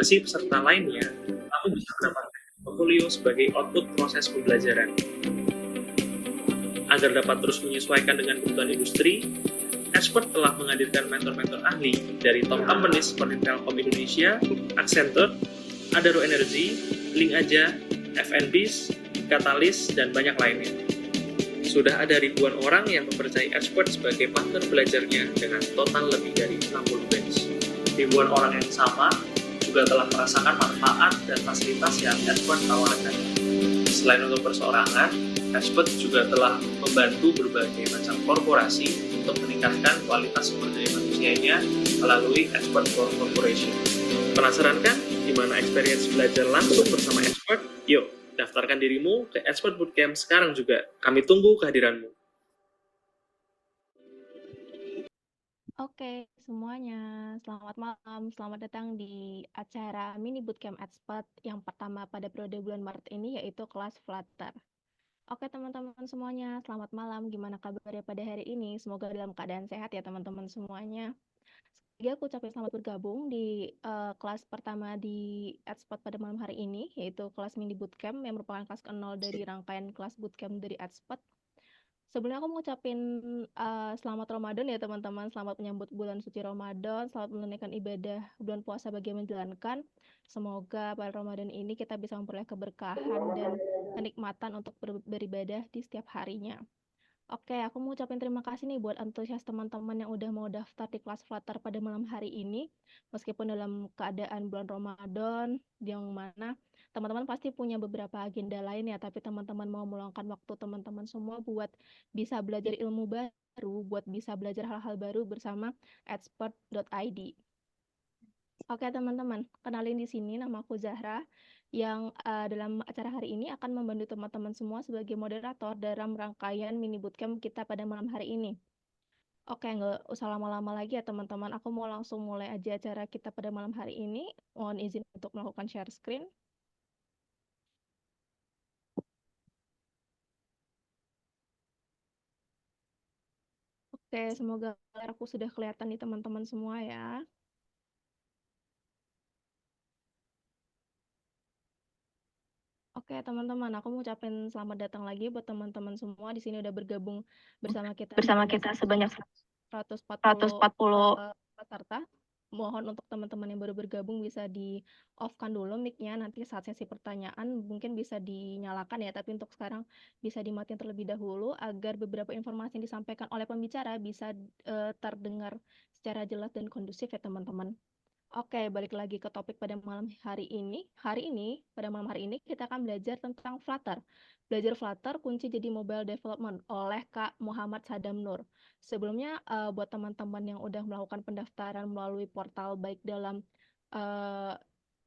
peserta lainnya, kamu bisa mendapatkan portfolio sebagai output proses pembelajaran. Agar dapat terus menyesuaikan dengan kebutuhan industri, Expert telah menghadirkan mentor-mentor ahli dari top companies seperti Telkom Indonesia, Accenture, Adaro Energy, Link Aja, FNBs, Catalyst, dan banyak lainnya. Sudah ada ribuan orang yang mempercayai Expert sebagai partner belajarnya dengan total lebih dari 60 batch. Ribuan orang yang sama juga telah merasakan manfaat dan fasilitas yang Expert tawarkan. Selain untuk perseorangan, Expert juga telah membantu berbagai macam korporasi untuk meningkatkan kualitas sumber daya manusianya melalui Expert for Corporation. Penasaran kan gimana experience belajar langsung bersama Expert? Yuk, daftarkan dirimu ke Expert Bootcamp sekarang juga. Kami tunggu kehadiranmu. Oke, semuanya. Selamat malam. Selamat datang di acara Mini Bootcamp Expert yang pertama pada periode bulan Maret ini, yaitu kelas Flutter. Oke, teman-teman semuanya. Selamat malam. Gimana kabarnya pada hari ini? Semoga dalam keadaan sehat ya, teman-teman semuanya. Jadi aku ucapin selamat bergabung di kelas pertama di Expert pada malam hari ini, yaitu kelas Mini Bootcamp yang merupakan kelas ke-0 dari rangkaian kelas Bootcamp dari Expert. Sebelumnya aku mau ucapin selamat Ramadan ya teman-teman, selamat menyambut bulan suci Ramadan, selamat menunaikan ibadah bulan puasa bagi yang menjalankan. Semoga pada Ramadan ini kita bisa memperoleh keberkahan dan kenikmatan untuk beribadah di setiap harinya. Oke, aku mau ucapin terima kasih nih buat antusias teman-teman yang udah mau daftar di kelas Flutter pada malam hari ini. Meskipun dalam keadaan bulan Ramadan, yang mana teman-teman pasti punya beberapa agenda lain ya, tapi teman-teman mau meluangkan waktu teman-teman semua buat bisa belajar ilmu baru, buat bisa belajar hal-hal baru bersama expert.id. Oke teman-teman, kenalin di sini nama aku Zahra yang dalam acara hari ini akan membantu teman-teman semua sebagai moderator dalam rangkaian mini bootcamp kita pada malam hari ini. Oke, nggak usah lama-lama lagi ya teman-teman, aku mau langsung mulai aja acara kita pada malam hari ini. Mohon izin untuk melakukan share screen. Oke, semoga aku sudah kelihatan nih teman-teman semua ya. Oke, teman-teman, aku mau ucapin selamat datang lagi buat teman-teman semua. Di sini udah bergabung bersama kita sebanyak 140 peserta. Mohon untuk teman-teman yang baru bergabung bisa di off-kan dulu mic-nya. Nanti saat sesi pertanyaan mungkin bisa dinyalakan ya, tapi untuk sekarang bisa dimatiin terlebih dahulu agar beberapa informasi yang disampaikan oleh pembicara bisa terdengar secara jelas dan kondusif ya teman-teman. Oke, balik lagi ke topik pada malam hari ini. Pada malam hari ini kita akan belajar tentang Flutter. Belajar Flutter, kunci jadi mobile development oleh Kak Muhammad Sadam Nur. Sebelumnya, buat teman-teman yang udah melakukan pendaftaran melalui portal baik dalam uh,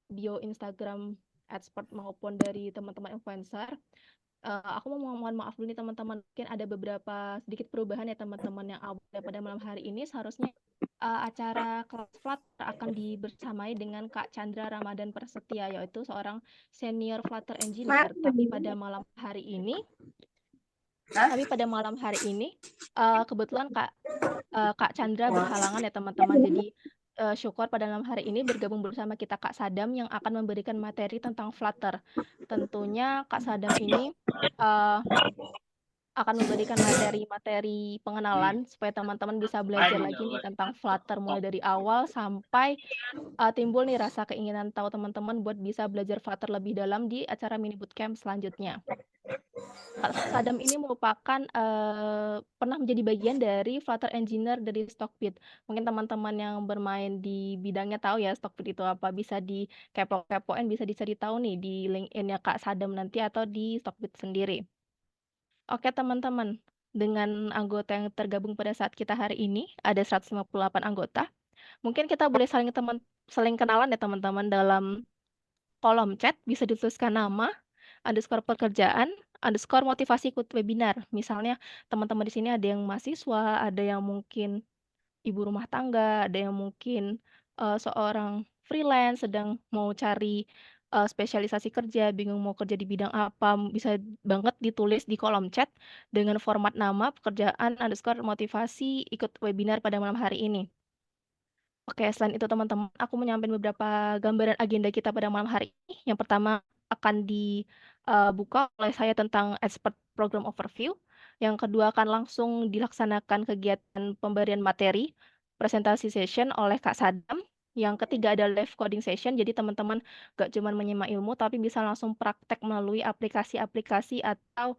bio Instagram expert maupun dari teman-teman influencer, aku mau mohon maaf dulu nih teman-teman, mungkin ada beberapa sedikit perubahan ya teman-teman yang awalnya pada malam hari ini seharusnya acara kelas Flutter akan dibersamai dengan Kak Chandra Ramadan Prasetya, yaitu seorang senior Flutter engineer. Tapi pada malam hari ini kebetulan Kak Chandra berhalangan ya teman-teman. Jadi syukur pada malam hari ini bergabung bersama kita Kak Sadam yang akan memberikan materi tentang Flutter. Tentunya Kak Sadam ini uh, akan memberikan materi-materi pengenalan supaya teman-teman bisa belajar lagi nih tentang Flutter mulai dari awal sampai timbul nih rasa keinginan tahu teman-teman buat bisa belajar Flutter lebih dalam di acara mini bootcamp selanjutnya. Kak Sadam ini merupakan pernah menjadi bagian dari Flutter Engineer dari Stockbit. Mungkin teman-teman yang bermain di bidangnya tahu ya Stockbit itu apa. Bisa dikepo-kepoin, bisa dicari tahu nih di LinkedIn-nya Kak Sadam nanti atau di Stockbit sendiri. Oke teman-teman, dengan anggota yang tergabung pada saat kita hari ini, ada 158 anggota. Mungkin kita boleh saling kenalan ya teman-teman dalam kolom chat, bisa dituliskan nama, underscore pekerjaan, underscore motivasi ikut webinar. Misalnya teman-teman di sini ada yang mahasiswa, ada yang mungkin ibu rumah tangga, ada yang mungkin seorang freelance sedang mau cari spesialisasi kerja, bingung mau kerja di bidang apa, bisa banget ditulis di kolom chat dengan format nama, pekerjaan, underscore motivasi ikut webinar pada malam hari ini. Oke, selain itu teman-teman, aku menyampaikan beberapa gambaran agenda kita pada malam hari ini. Yang pertama akan dibuka oleh saya tentang expert program overview. Yang kedua akan langsung dilaksanakan kegiatan pemberian materi, presentasi session oleh Kak Sadam. Yang ketiga ada live coding session, jadi teman-teman gak cuma menyimak ilmu, tapi bisa langsung praktek melalui aplikasi-aplikasi atau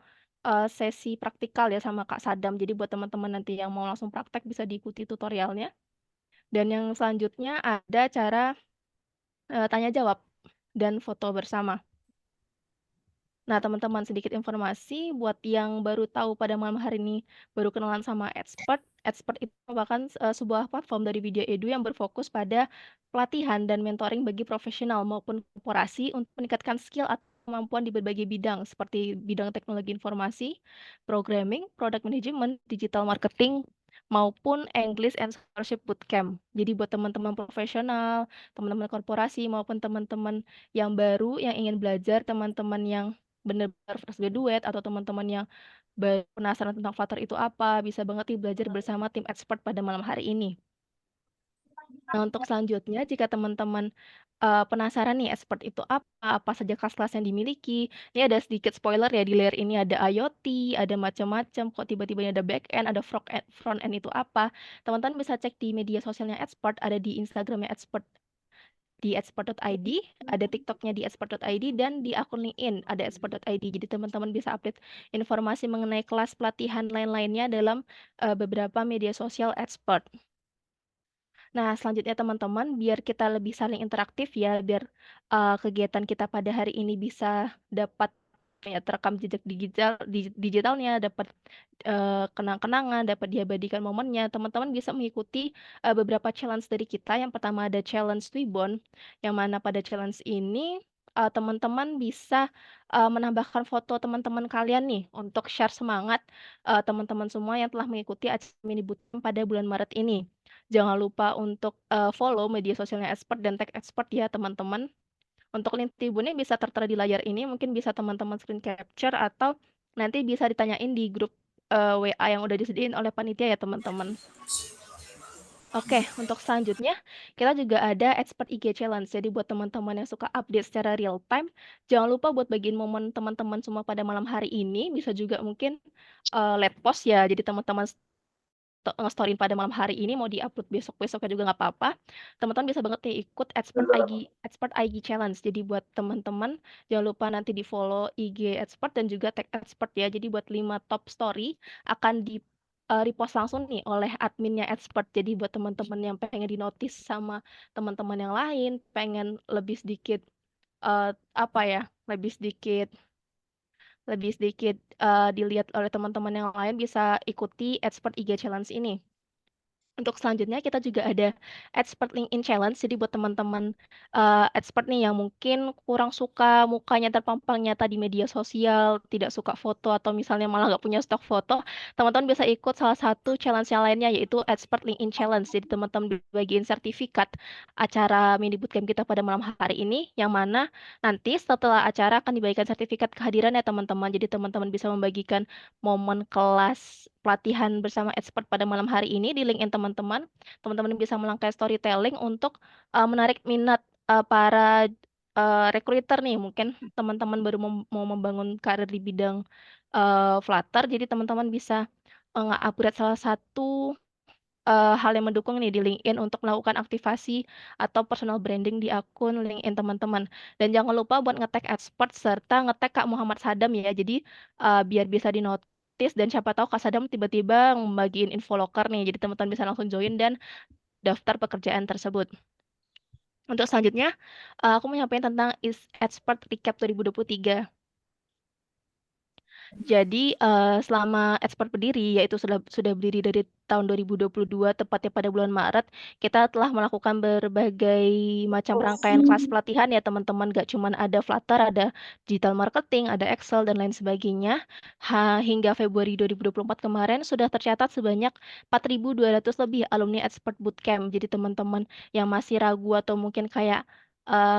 sesi praktikal ya sama Kak Sadam. Jadi buat teman-teman nanti yang mau langsung praktek bisa diikuti tutorialnya. Dan yang selanjutnya ada cara tanya jawab dan foto bersama. Nah, teman-teman sedikit informasi buat yang baru tahu pada malam hari ini baru kenalan sama Expert. Expert itu merupakan sebuah platform dari Video Edu yang berfokus pada pelatihan dan mentoring bagi profesional maupun korporasi untuk meningkatkan skill atau kemampuan di berbagai bidang seperti bidang teknologi informasi, programming, product management, digital marketing, maupun English and Scholarship Bootcamp. Jadi buat teman-teman profesional, teman-teman korporasi maupun teman-teman yang baru yang ingin belajar, teman-teman yang bener-bener fresh graduate atau teman-teman yang penasaran tentang Flutter itu apa, bisa banget nih belajar bersama tim expert pada malam hari ini. Nah, untuk selanjutnya, jika teman-teman penasaran nih expert itu apa saja kelas-kelas yang dimiliki. Ini ada sedikit spoiler ya, di layer ini ada IoT, ada macam-macam, kok tiba-tiba ini ada back end, ada front end itu apa. Teman-teman bisa cek di media sosialnya expert, ada di Instagramnya expert di expert.id, ada TikToknya di expert.id, dan di akun LinkedIn ada expert.id. Jadi teman-teman bisa update informasi mengenai kelas pelatihan lain-lainnya dalam beberapa media sosial expert. Nah, selanjutnya teman-teman, biar kita lebih saling interaktif ya, biar kegiatan kita pada hari ini bisa dapat ya terekam jejak digitalnya, dapat kenang-kenangan, dapat diabadikan momennya. Teman-teman bisa mengikuti beberapa challenge dari kita. Yang pertama ada challenge Twibbon, yang mana pada challenge ini teman-teman bisa menambahkan foto teman-teman kalian nih untuk share semangat teman-teman semua yang telah mengikuti acara mini bootcamp pada bulan Maret ini. Jangan lupa untuk follow media sosialnya expert dan tag expert ya teman-teman. Untuk link tribunnya bisa tertera di layar ini, mungkin bisa teman-teman screen capture atau nanti bisa ditanyain di grup WA yang udah disediain oleh panitia ya teman-teman. Oke, untuk selanjutnya kita juga ada Expert IG Challenge. Jadi buat teman-teman yang suka update secara real time, jangan lupa buat bagiin momen teman-teman semua pada malam hari ini. Bisa juga mungkin late post ya. Jadi teman-teman nge-storyin pada malam hari ini mau di-upload besok-besoknya juga nggak apa-apa. Teman-teman bisa banget nih ikut Expert IG Challenge. Jadi buat teman-teman jangan lupa nanti di-follow IG Expert dan juga tag Expert ya. Jadi buat 5 top story akan di repost langsung nih oleh adminnya Expert. Jadi buat teman-teman yang pengen di-notice sama teman-teman yang lain, pengen lebih sedikit apa ya, lebih sedikit dilihat oleh teman-teman yang lain bisa ikuti Expert IG Challenge ini. Untuk selanjutnya kita juga ada Expert LinkedIn Challenge. Jadi buat teman-teman expert nih yang mungkin kurang suka mukanya terpampang nyata di media sosial, tidak suka foto atau misalnya malah nggak punya stok foto, teman-teman bisa ikut salah satu challenge yang lainnya yaitu Expert LinkedIn Challenge. Jadi teman-teman dibagiin sertifikat acara mini bootcamp kita pada malam hari ini, yang mana nanti setelah acara akan dibagikan sertifikat kehadiran ya teman-teman. Jadi teman-teman bisa membagikan momen kelas pelatihan bersama expert pada malam hari ini di LinkedIn teman-teman. Teman-teman bisa melangkai storytelling untuk menarik minat para recruiter nih. Mungkin teman-teman baru mau membangun karir di bidang Flutter, jadi teman-teman bisa nge-upgrade salah satu hal yang mendukung nih di LinkedIn untuk melakukan aktivasi atau personal branding di akun LinkedIn teman-teman. Dan jangan lupa buat nge-tag expert serta nge-tag Kak Muhammad Sadam ya. Jadi biar bisa di-notice dan siapa tahu Kak Sadam tiba-tiba membagiin info loker nih. Jadi teman-teman bisa langsung join dan daftar pekerjaan tersebut. Untuk selanjutnya, aku mau nyampaikan tentang Expert Recap 2023. Jadi selama Expert berdiri, yaitu sudah berdiri dari tahun 2022, tepatnya pada bulan Maret, kita telah melakukan berbagai macam rangkaian kelas pelatihan ya teman-teman. Gak cuma ada Flutter, ada digital marketing, ada Excel, dan lain sebagainya. Hingga Februari 2024 kemarin sudah tercatat sebanyak 4.200 lebih alumni Expert Bootcamp. Jadi teman-teman yang masih ragu atau mungkin kayak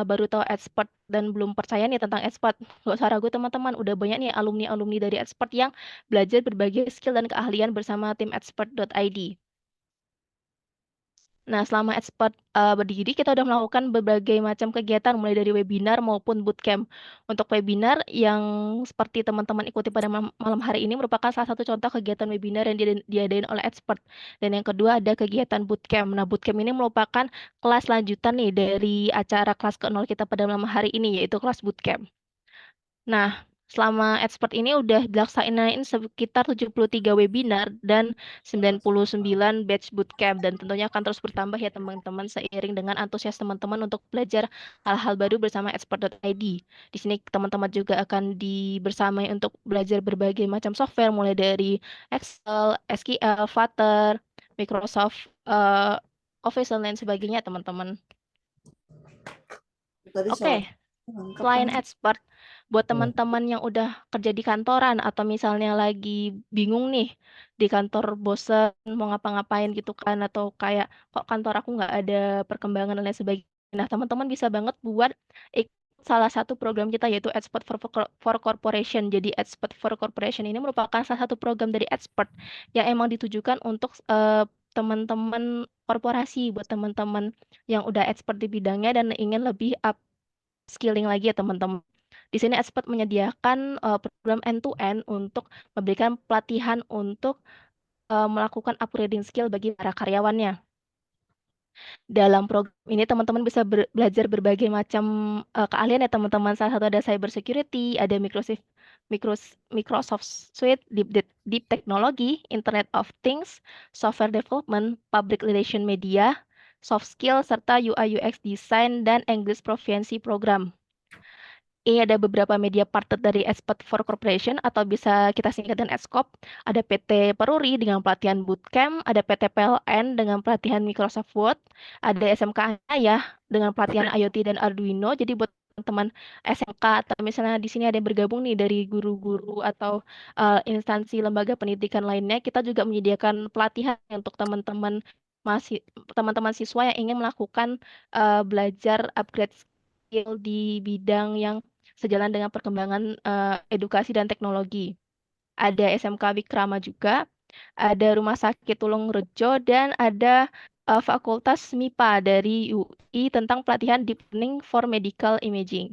baru tahu expert dan belum percaya nih tentang expert, nggak usah ragu teman-teman, udah banyak nih alumni-alumni dari expert yang belajar berbagai skill dan keahlian bersama tim expert.id. Nah, selama Expert berdiri, kita udah melakukan berbagai macam kegiatan, mulai dari webinar maupun bootcamp. Untuk webinar yang seperti teman-teman ikuti pada malam hari ini merupakan salah satu contoh kegiatan webinar yang diadain oleh Expert. Dan yang kedua ada kegiatan bootcamp. Nah, bootcamp ini merupakan kelas lanjutan nih dari acara kelas ke-0 kita pada malam hari ini, yaitu kelas bootcamp. Nah, selama Expert ini udah dilaksanain sekitar 73 webinar dan 99 batch bootcamp, dan tentunya akan terus bertambah ya teman-teman seiring dengan antusias teman-teman untuk belajar hal-hal baru bersama expert.id. Di sini teman-teman juga akan dibersamai untuk belajar berbagai macam software mulai dari Excel, SQL, Flutter, Microsoft Office dan lain sebagainya teman-teman. Tadi Oke. Selain expert, buat teman-teman yang udah kerja di kantoran atau misalnya lagi bingung nih di kantor, bosen mau ngapa-ngapain gitu kan, atau kayak kok kantor aku nggak ada perkembangan dan lain sebagainya. Nah, teman-teman bisa banget buat ikut salah satu program kita yaitu Expert for Corporation. Jadi Expert for Corporation ini merupakan salah satu program dari Expert yang emang ditujukan untuk teman-teman korporasi, buat teman-teman yang udah expert di bidangnya dan ingin lebih skilling lagi ya teman-teman. Di sini Expert menyediakan program end-to-end untuk memberikan pelatihan untuk melakukan upgrading skill bagi para karyawannya. Dalam program ini teman-teman bisa belajar berbagai macam keahlian ya teman-teman. Salah satu ada cyber security, ada Microsoft Suite, Deep Technology, Internet of Things, Software Development, Public Relation Media, Soft Skill, serta UI UX Design dan English Proficiency Program. Ini ada beberapa media partner dari Expert for Corporation atau bisa kita singkatkan Expop. Ada PT Peruri dengan pelatihan bootcamp, ada PT PLN dengan pelatihan Microsoft Word, ada SMK ya dengan pelatihan IoT dan Arduino. Jadi buat teman-teman SMK atau misalnya di sini ada yang bergabung nih dari guru-guru atau instansi lembaga pendidikan lainnya, kita juga menyediakan pelatihan untuk teman-teman siswa yang ingin melakukan belajar upgrade skill di bidang yang sejalan dengan perkembangan edukasi dan teknologi. Ada SMK Wikrama juga, ada Rumah Sakit Tulungrejo, dan ada Fakultas MIPA dari UI tentang pelatihan Deep Learning for Medical Imaging.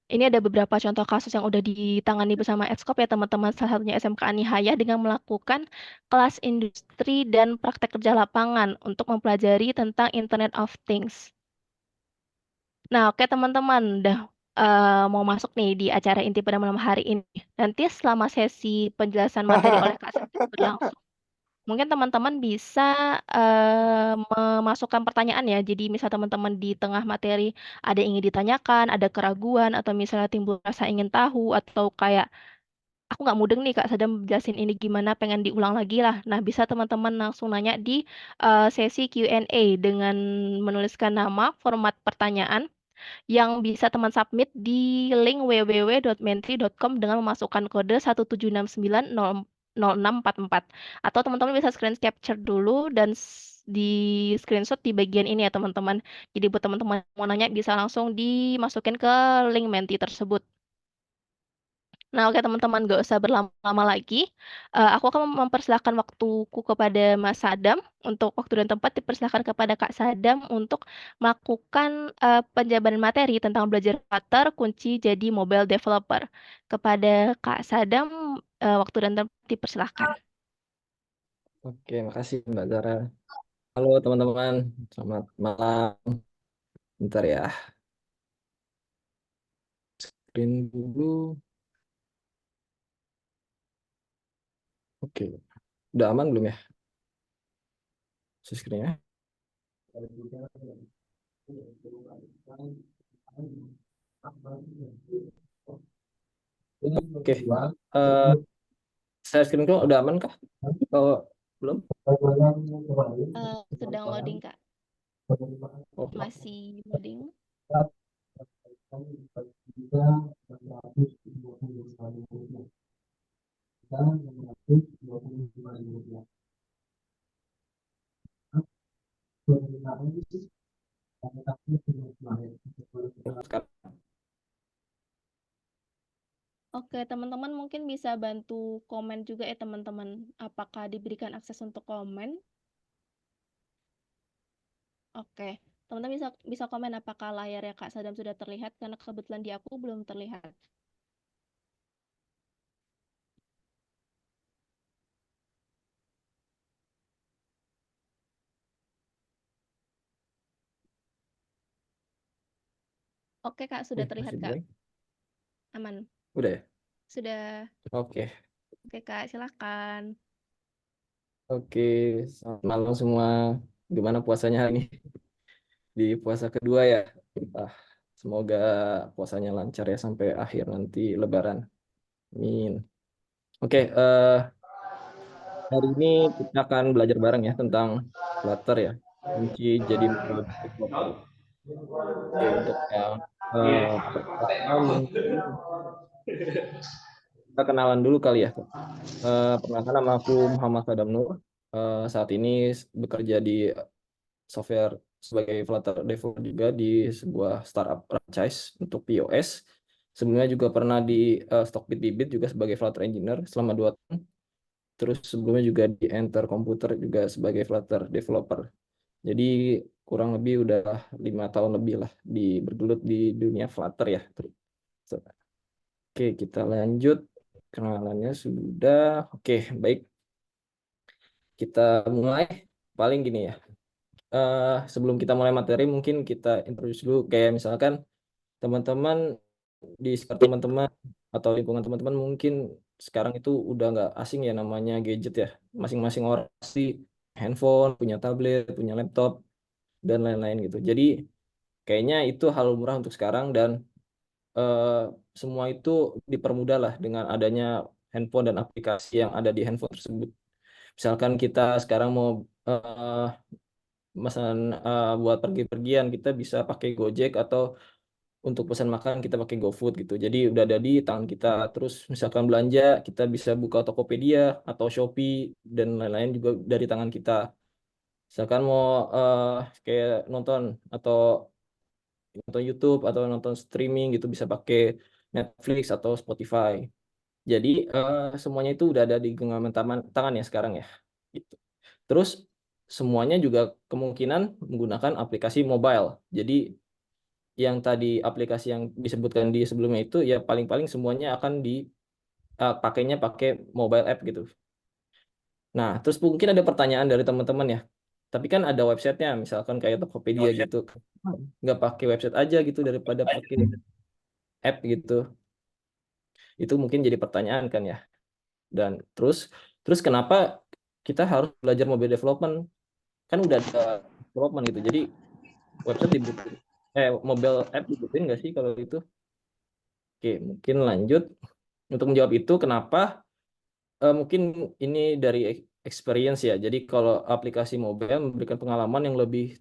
Ini ada beberapa contoh kasus yang udah ditangani bersama Expop ya teman-teman. Salah satunya SMK Anihaya dengan melakukan kelas industri dan praktek kerja lapangan untuk mempelajari tentang Internet of Things. Nah, oke teman-teman, udah mau masuk nih di acara inti pada malam hari ini. Nanti selama sesi penjelasan materi oleh Kak Sabit berlangsung, mungkin teman-teman bisa memasukkan pertanyaan ya. Jadi misal teman-teman di tengah materi ada yang ingin ditanyakan, ada keraguan, atau misalnya timbul rasa ingin tahu, atau kayak aku nggak mudeng nih Kak Sadam jelasin ini gimana, pengen diulang lagi lah. Nah, bisa teman-teman langsung nanya di sesi Q&A dengan menuliskan nama, format pertanyaan, yang bisa teman submit di link www.mentri.com dengan memasukkan kode 176900644. Atau teman-teman bisa screen capture dulu dan di screenshot di bagian ini ya teman-teman. Jadi buat teman-teman yang mau nanya bisa langsung dimasukin ke link Menti tersebut. Nah, oke teman-teman, gak usah berlama-lama lagi. Aku akan mempersilahkan waktuku kepada Mas Sadam. Untuk waktu dan tempat dipersilahkan kepada Kak Sadam untuk melakukan penjabaran materi tentang belajar Flutter, kunci jadi mobile developer. Kepada Kak Sadam, waktu dan tempat dipersilahkan. Oke, makasih Mbak Zara. Halo teman-teman, selamat malam. Bentar ya, screen dulu. Oke, udah aman belum ya? Screen-nya. Oke, saya screen dulu, udah aman kah? Kalau belum? Sedang loading, Kak. Oh, Masih loading. sekarang. Oke, teman-teman mungkin bisa bantu komen juga ya teman-teman. Apakah diberikan akses untuk komen? Oke, teman-teman bisa komen apakah layarnya Kak Sadam sudah terlihat, karena kebetulan di aku belum terlihat. Oke Kak, sudah terlihat Masih Kak. blank? Aman. Udah ya? Sudah. Oke. Oke Kak, silakan. Oke, selamat malam semua. Gimana puasanya hari ini? Di puasa kedua ya. Ah, semoga puasanya lancar ya sampai akhir nanti Lebaran. Amin. Oke, hari ini kita akan belajar bareng ya tentang Flutter ya. Kunci jadi mobile developer. Oke, untuk yang pertama mungkin kita kenalan dulu kali ya. Perkenalkan, nama aku Muhammad Sadam Nur. Saat ini bekerja di software sebagai Flutter developer juga di sebuah startup franchise untuk POS. Sebelumnya juga pernah di Stockbit Bibit juga sebagai Flutter engineer selama 2 tahun. Terus sebelumnya juga di Enter Computer juga sebagai Flutter developer. Jadi kurang lebih udah 5 tahun lebih lah bergelut di dunia Flutter ya. Oke, kita lanjut. Kenalannya sudah. Oke, baik. Kita mulai. Paling gini ya. Sebelum kita mulai materi, mungkin kita introduce dulu. Kayak misalkan teman-teman di sekitar teman-teman atau lingkungan teman-teman mungkin sekarang itu udah nggak asing ya namanya gadget ya. Masing-masing orang pasti handphone, punya tablet, punya laptop, dan lain-lain gitu. Jadi kayaknya itu hal lumrah untuk sekarang dan eh, semua itu dipermudah lah dengan adanya handphone dan aplikasi yang ada di handphone tersebut. Misalkan kita sekarang mau misalkan buat pergi-pergian kita bisa pakai Gojek atau untuk pesan makan kita pakai GoFood gitu. Jadi udah ada di tangan kita. Terus misalkan belanja kita bisa buka Tokopedia atau Shopee dan lain-lain juga dari tangan kita. Misalkan mau kayak nonton atau nonton YouTube atau nonton streaming gitu bisa pakai Netflix atau Spotify. Jadi semuanya itu udah ada di genggaman tangan ya sekarang ya. Gitu. Terus semuanya juga kemungkinan menggunakan aplikasi mobile. Jadi yang tadi aplikasi yang disebutkan di sebelumnya itu ya paling-paling semuanya akan pakainya pakai mobile app gitu. Nah, terus mungkin ada pertanyaan dari teman-teman ya. Tapi kan ada websitenya, misalkan kayak Tokopedia gitu. Nggak pakai website aja gitu daripada pakai app gitu. Itu mungkin jadi pertanyaan kan ya. Dan terus kenapa kita harus belajar mobile development? Kan udah ada development gitu. Jadi website dibutuhin, mobile app dibutuhin nggak sih kalau itu? Oke, mungkin lanjut. Untuk menjawab itu, kenapa? Mungkin ini dari experience ya. Jadi kalau aplikasi mobile memberikan pengalaman yang lebih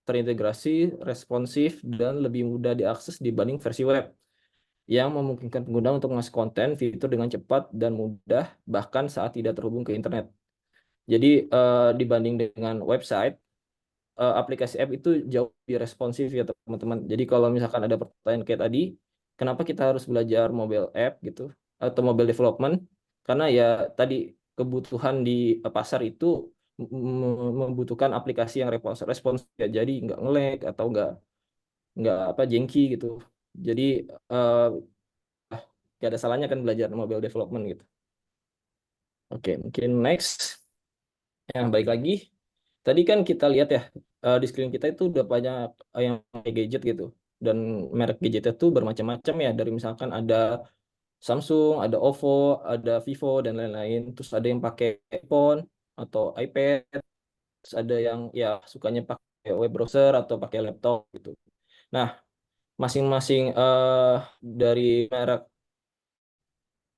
terintegrasi, responsif, dan lebih mudah diakses dibanding versi web, yang memungkinkan pengguna untuk mengakses konten, fitur dengan cepat dan mudah, bahkan saat tidak terhubung ke internet. Jadi dibanding dengan website, aplikasi app itu jauh lebih responsif ya teman-teman. Jadi kalau misalkan ada pertanyaan kayak tadi, kenapa kita harus belajar mobile app gitu atau mobile development? Karena ya tadi kebutuhan di pasar itu membutuhkan aplikasi yang responsif ya. Jadi nggak nge-lag atau nggak apa jengki gitu. Jadi eh, nggak ada salahnya kan belajar mobile development gitu. Oke, mungkin next. Yang baik lagi. Tadi kan kita lihat ya, di screen kita itu udah banyak yang pakai gadget gitu. Dan merek gadget itu bermacam-macam ya. Dari misalkan ada Samsung, ada OVO, ada Vivo, dan lain-lain. Terus ada yang pakai iPhone atau iPad. Terus ada yang ya sukanya pakai web browser atau pakai laptop gitu. Nah, masing-masing dari merek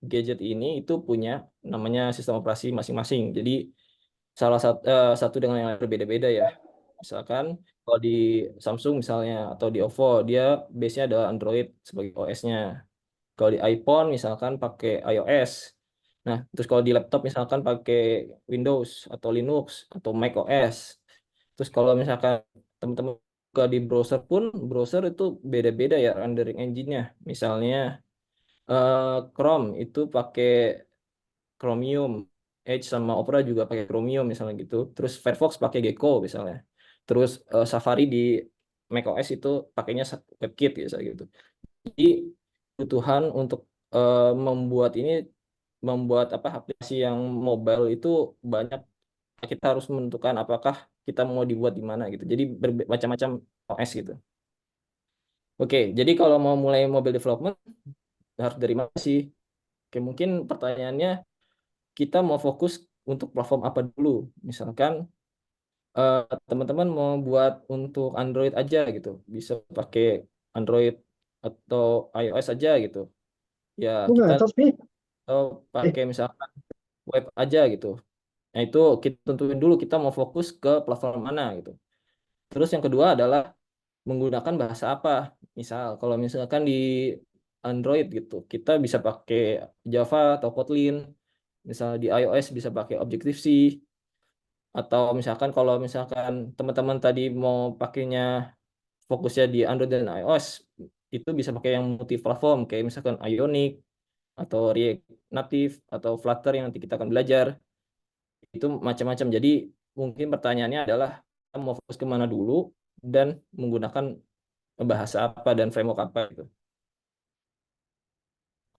gadget ini itu punya namanya sistem operasi masing-masing. Jadi salah satu dengan yang lain berbeda-beda ya. Misalkan kalau di Samsung misalnya atau di OVO dia base-nya adalah Android sebagai OS-nya. Kalau di iPhone misalkan pakai iOS. Nah, terus kalau di laptop misalkan pakai Windows atau Linux atau Mac OS. Terus kalau misalkan teman-teman buka di browser pun browser itu beda-beda ya rendering engine-nya. Misalnya Chrome itu pakai Chromium, Edge sama Opera juga pakai Chromium misalnya gitu. Terus Firefox pakai Gecko misalnya. Terus Safari di macOS itu pakainya WebKit gitu. Jadi kebutuhan untuk membuat aplikasi yang mobile itu banyak. Kita harus menentukan apakah kita mau dibuat di mana gitu. Jadi macam-macam OS gitu. Oke, jadi kalau mau mulai mobile development harus dari mana sih? Oke, mungkin pertanyaannya kita mau fokus untuk platform apa dulu? Misalkan teman-teman mau buat untuk Android aja gitu, bisa pakai Android atau iOS aja gitu. Ya kita atau pakai misalkan web aja gitu. Nah itu kita tentuin dulu kita mau fokus ke platform mana gitu. Terus yang kedua adalah menggunakan bahasa apa. Misal kalau misalkan di Android gitu, kita bisa pakai Java atau Kotlin. Misal di iOS bisa pakai Objective-C. Atau misalkan kalau misalkan teman-teman tadi mau pakainya fokusnya di Android dan iOS, itu bisa pakai yang multi platform kayak misalkan Ionic atau React Native atau Flutter yang nanti kita akan belajar. Itu macam-macam. Jadi mungkin pertanyaannya adalah kita mau fokus kemana dulu dan menggunakan bahasa apa dan framework apa gitu.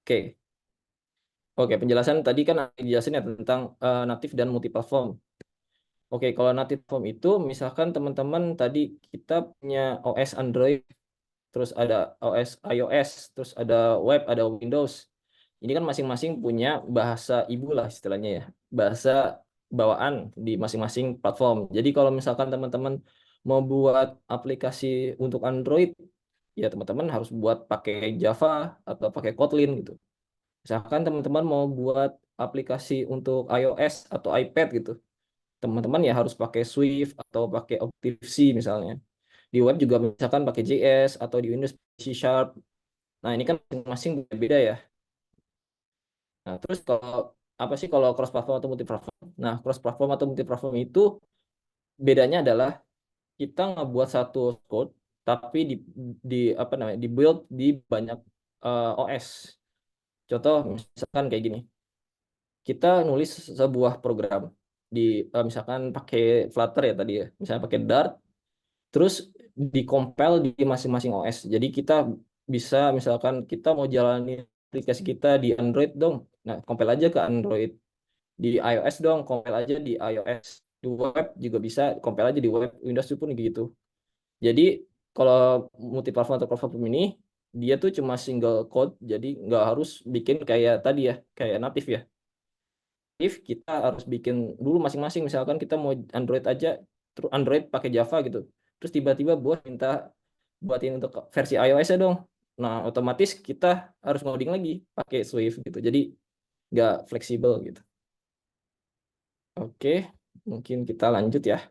Oke. Oke, penjelasan tadi kan dijelasin ya tentang native dan multi platform. Oke, kalau native platform itu misalkan teman-teman tadi kita punya OS Android, terus ada OS iOS, terus ada web, ada Windows. Ini kan masing-masing punya bahasa ibu lah istilahnya ya, bahasa bawaan di masing-masing platform. Jadi kalau misalkan teman-teman mau buat aplikasi untuk Android, ya teman-teman harus buat pakai Java atau pakai Kotlin gitu. Misalkan teman-teman mau buat aplikasi untuk iOS atau iPad gitu, teman-teman ya harus pakai Swift atau pakai Objective-C misalnya. Di web juga misalkan pakai JS atau di Windows C Sharp. Nah, ini kan masing-masing beda-beda ya. Nah, terus kalau apa sih kalau cross platform atau multi platform? Nah, cross platform atau multi platform itu bedanya adalah kita ngebuat satu code tapi di apa namanya? Di build di banyak OS. Contoh misalkan kayak gini. Kita nulis sebuah program di misalkan pakai Flutter ya tadi ya. Misalnya pakai Dart, terus di-compile di masing-masing OS. Jadi kita bisa misalkan kita mau jalani aplikasi kita di Android dong. Nah, compile aja ke Android. Di iOS dong, compile aja di iOS. Di web juga bisa, compile aja di web. Windows pun gitu. Jadi kalau multi-platform atau platform ini dia tuh cuma single code, jadi nggak harus bikin kayak tadi ya, kayak native ya. Kita harus bikin dulu masing-masing. Misalkan kita mau Android aja, terus Android pakai Java gitu. Terus tiba-tiba minta buatin untuk versi iOS-nya dong. Nah, otomatis kita harus ngoding lagi pakai Swift gitu. Jadi nggak fleksibel gitu. Oke, mungkin kita lanjut ya.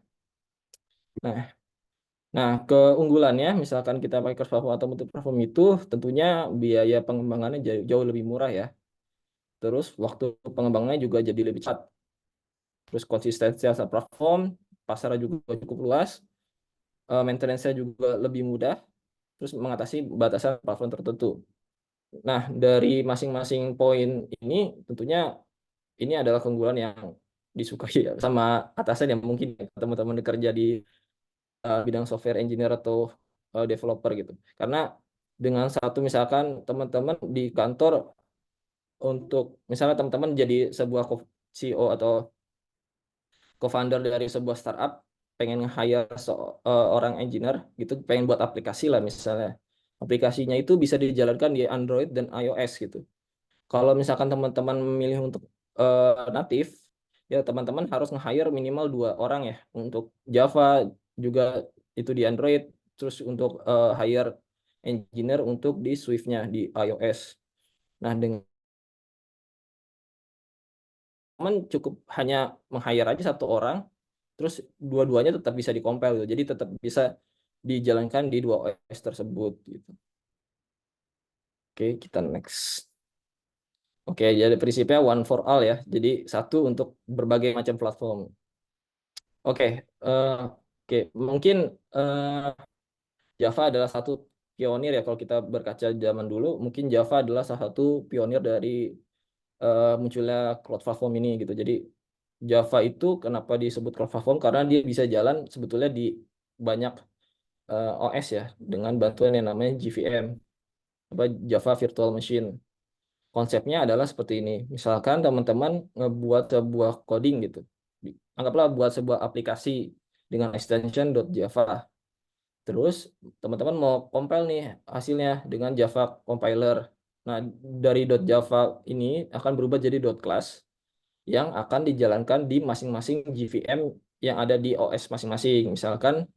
Nah, keunggulannya misalkan kita pakai cross platform atau multi platform itu tentunya biaya pengembangannya jauh lebih murah ya. Terus waktu pengembangannya juga jadi lebih cepat. Terus konsistensi asal platform, pasarnya juga cukup luas, maintenance-nya juga lebih mudah, terus mengatasi batasan platform tertentu. Nah, dari masing-masing poin ini tentunya ini adalah keunggulan yang disukai sama atasan yang mungkin teman-teman kerja di bidang software engineer atau developer gitu. Karena dengan satu misalkan teman-teman di kantor untuk misalnya teman-teman jadi sebuah CEO atau co-founder dari sebuah startup pengen hire orang engineer gitu, pengen buat aplikasi lah misalnya. Aplikasinya itu bisa dijalankan di Android dan iOS gitu. Kalau misalkan teman-teman memilih untuk native, ya teman-teman harus nge-hire minimal 2 orang ya untuk Java juga itu di Android, terus untuk hire engineer untuk di Swift-nya di iOS. Nah, dengan teman cukup hanya meng-hire aja 1 orang, terus dua-duanya tetap bisa di-compile gitu. Jadi tetap bisa dijalankan di 2 OS tersebut gitu. Oke, kita next. Oke, jadi prinsipnya one for all ya. Jadi satu untuk berbagai macam platform. Oke, oke, mungkin Java adalah satu pionir ya kalau kita berkaca zaman dulu. Mungkin Java adalah salah satu pionir dari munculnya cloud platform ini gitu. Jadi Java itu kenapa disebut cloud platform karena dia bisa jalan sebetulnya di banyak OS ya dengan bantuan yang namanya JVM, Java Virtual Machine. Konsepnya adalah seperti ini. Misalkan teman-teman ngebuat sebuah coding gitu. Anggaplah buat sebuah aplikasi dengan extension .java. Terus teman-teman mau compile nih hasilnya dengan Java compiler. Nah, dari .java ini akan berubah jadi .class yang akan dijalankan di masing-masing JVM yang ada di OS masing-masing. Misalkan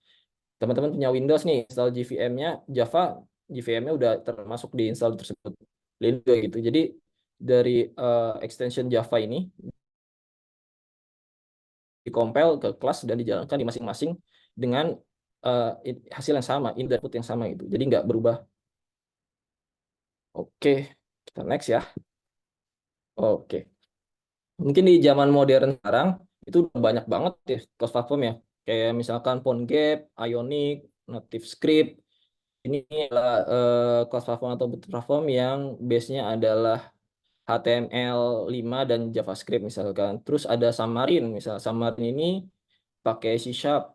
teman-teman punya Windows nih, install JVM-nya, Java, JVM-nya udah termasuk di install tersebut. Gitu. Jadi dari extension Java ini dikompil ke kelas dan dijalankan di masing-masing dengan hasil yang sama, input yang sama gitu. Jadi nggak berubah. Oke, kita next ya. Oke. Mungkin di zaman modern sekarang itu udah banyak banget ya cross platform ya. Kayak misalkan PhoneGap, Ionic, NativeScript. Ini adalah cross platform atau platform yang base-nya adalah HTML5 dan JavaScript misalkan. Terus ada Xamarin, misal Xamarin ini pakai C#,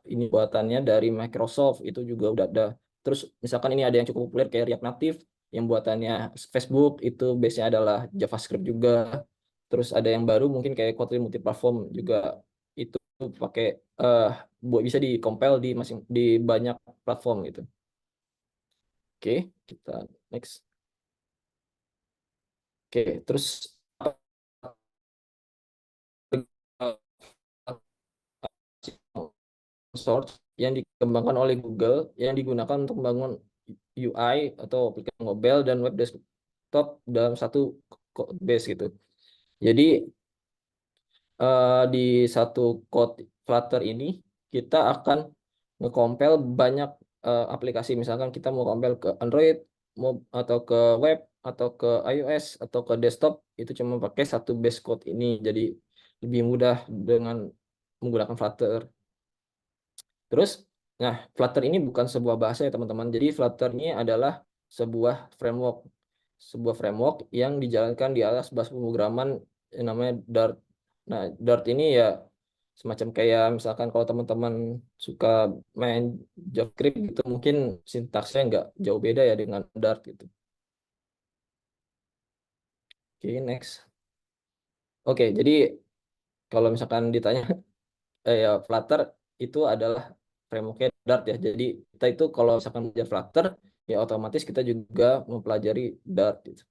ini buatannya dari Microsoft, itu juga udah ada. Terus misalkan ini ada yang cukup populer kayak React Native, yang buatannya Facebook, itu base-nya adalah JavaScript juga. Terus ada yang baru mungkin kayak Kotlin multiplatform juga, itu pakai bisa di-compile di banyak platform gitu. Oke, kita next. Oke, terus source yang dikembangkan oleh Google yang digunakan untuk membangun UI atau aplikasi mobile dan web desktop dalam satu code base gitu. Jadi di satu code Flutter ini kita akan nge-compile banyak aplikasi. Misalkan kita mau compile ke Android atau ke web atau ke iOS atau ke desktop, itu cuma pakai satu base code ini. Jadi lebih mudah dengan menggunakan Flutter. Terus, nah, Flutter ini bukan sebuah bahasa ya teman-teman. Jadi Flutter ini adalah sebuah framework yang dijalankan di atas bahasa pemrograman yang namanya Dart. Nah, Dart ini ya semacam kayak misalkan kalau teman-teman suka main JavaScript gitu, mungkin sintaksnya nggak jauh beda ya dengan Dart gitu. Oke, next. Oke, jadi kalau misalkan ditanya ya Flutter itu adalah frameworknya Dart ya. Jadi kita itu kalau misalkan belajar Flutter ya otomatis kita juga mempelajari Dart gitu.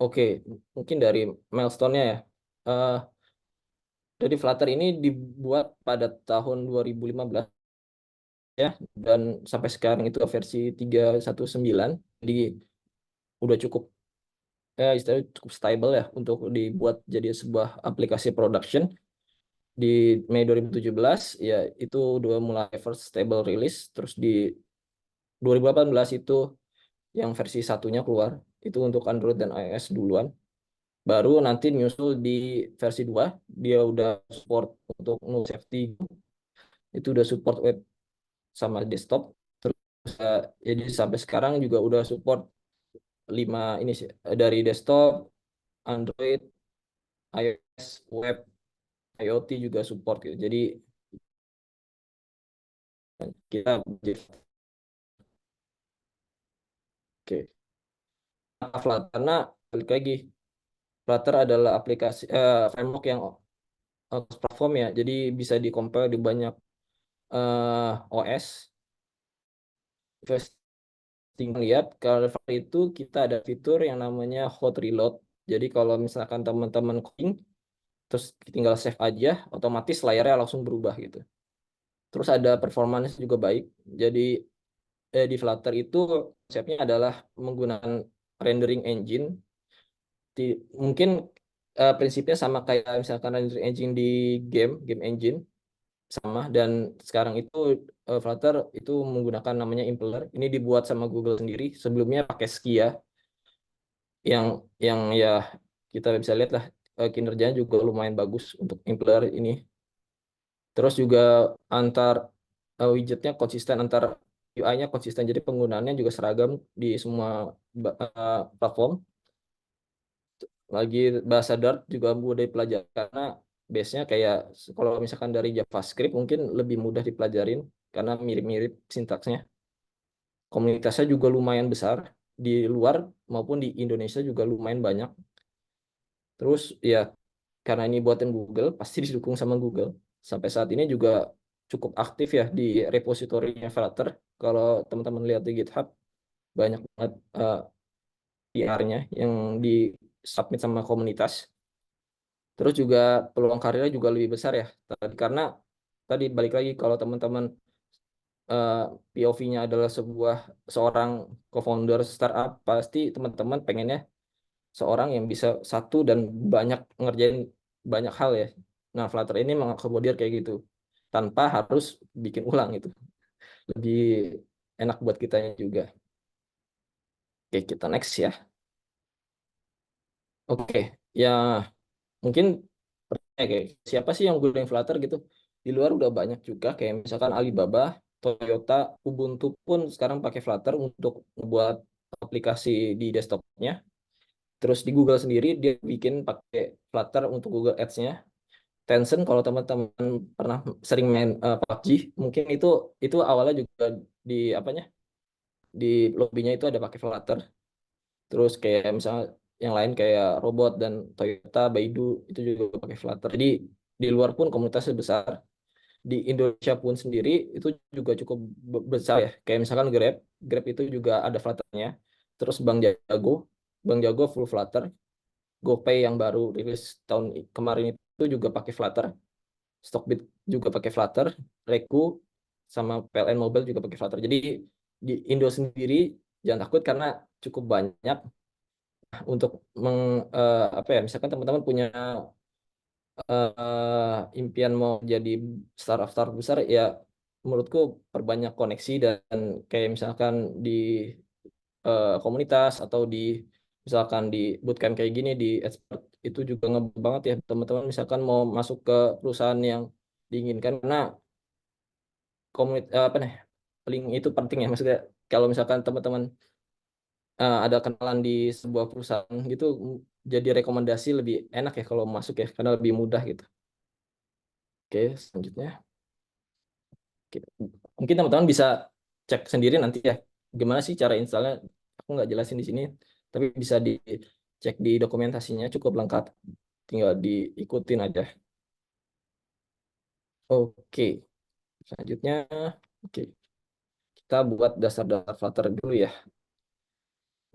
Oke, mungkin dari milestone-nya ya. Jadi Flutter ini dibuat pada tahun 2015 ya, dan sampai sekarang itu versi 3.19. Jadi udah cukup istilahnya cukup stable ya untuk dibuat jadi sebuah aplikasi production. Di Mei 2017 ya itu udah mulai first stable release, terus di 2018 itu yang versi satunya keluar, itu untuk Android dan iOS duluan. Baru nanti nyusul di versi 2 dia udah support untuk null safety, itu udah support web sama desktop. Terus jadi sampai sekarang juga udah support 5 ini sih, dari desktop, Android, iOS, web, IoT juga support gitu. Jadi kita oke. Flutter karena balik lagi Flutter adalah aplikasi framework yang platform ya. Jadi bisa di-compile di banyak OS. Tinggal lihat kalau itu kita ada fitur yang namanya hot reload. Jadi kalau misalkan teman-teman coding terus tinggal save aja, otomatis layarnya langsung berubah gitu. Terus ada performance juga baik. Jadi di Flutter itu konsepnya adalah menggunakan rendering engine. Mungkin prinsipnya sama kayak misalkan rendering engine di game engine sama, dan sekarang itu Flutter itu menggunakan namanya Impeller. Ini dibuat sama Google sendiri. Sebelumnya pakai Skia yang ya kita bisa lihat lah kinerjanya juga lumayan bagus untuk Impeller ini. Terus juga antar widgetnya konsisten, antar UI-nya konsisten, jadi penggunaannya juga seragam di semua platform. Lagi bahasa Dart juga mudah dipelajari karena base-nya kayak kalau misalkan dari JavaScript mungkin lebih mudah dipelajarin karena mirip-mirip sintaksnya. Komunitasnya juga lumayan besar di luar maupun di Indonesia juga lumayan banyak. Terus ya karena ini buatan Google pasti didukung sama Google. Sampai saat ini juga cukup aktif ya di repositorinya Flutter. Kalau teman-teman lihat di GitHub banyak banget PR-nya yang di submit sama komunitas. Terus juga peluang karirnya juga lebih besar ya. Karena tadi balik lagi kalau teman-teman POV-nya adalah seorang co-founder startup, pasti teman-teman pengennya seorang yang bisa satu dan banyak ngerjain banyak hal ya. Nah, Flutter ini mengakomodir kayak gitu tanpa harus bikin ulang itu. Lebih enak buat kitanya juga. Oke, kita next ya. Oke, ya mungkin kayak siapa sih yang gunain Flutter gitu? Di luar udah banyak juga kayak misalkan Alibaba, Toyota, Ubuntu pun sekarang pakai Flutter untuk membuat aplikasi di desktopnya. Terus di Google sendiri dia bikin pakai Flutter untuk Google Ads-nya. Tencent kalau teman-teman pernah sering main PUBG, mungkin itu awalnya juga di apanya? Di lobbynya itu ada pakai Flutter. Terus kayak misalnya yang lain kayak Robot dan Toyota, Baidu itu juga pakai Flutter. Jadi di luar pun komunitasnya besar. Di Indonesia pun sendiri itu juga cukup besar ya. Kayak misalkan Grab itu juga ada Flutter-nya. Terus Bank Jago full Flutter. GoPay yang baru rilis tahun kemarin itu juga pakai Flutter. Stockbit juga pakai Flutter. Reku sama PLN Mobile juga pakai Flutter. Jadi di Indo sendiri jangan takut karena cukup banyak untuk apa ya, misalkan teman-teman punya impian mau jadi startup besar ya, menurutku perbanyak koneksi dan kayak misalkan di komunitas atau di misalkan di bootcamp kayak gini di expert itu juga ngebantu banget ya teman-teman misalkan mau masuk ke perusahaan yang diinginkan karena apa nih link itu penting ya, maksudnya kalau misalkan teman-teman ada kenalan di sebuah perusahaan gitu jadi rekomendasi lebih enak ya kalau masuk ya karena lebih mudah gitu. Oke, selanjutnya. Oke. Mungkin teman-teman bisa cek sendiri nanti ya gimana sih cara installnya. Aku nggak jelasin di sini, tapi bisa dicek di dokumentasinya cukup lengkap. Tinggal diikutin aja. Oke, selanjutnya. Oke, kita buat dasar-dasar Flutter dulu ya.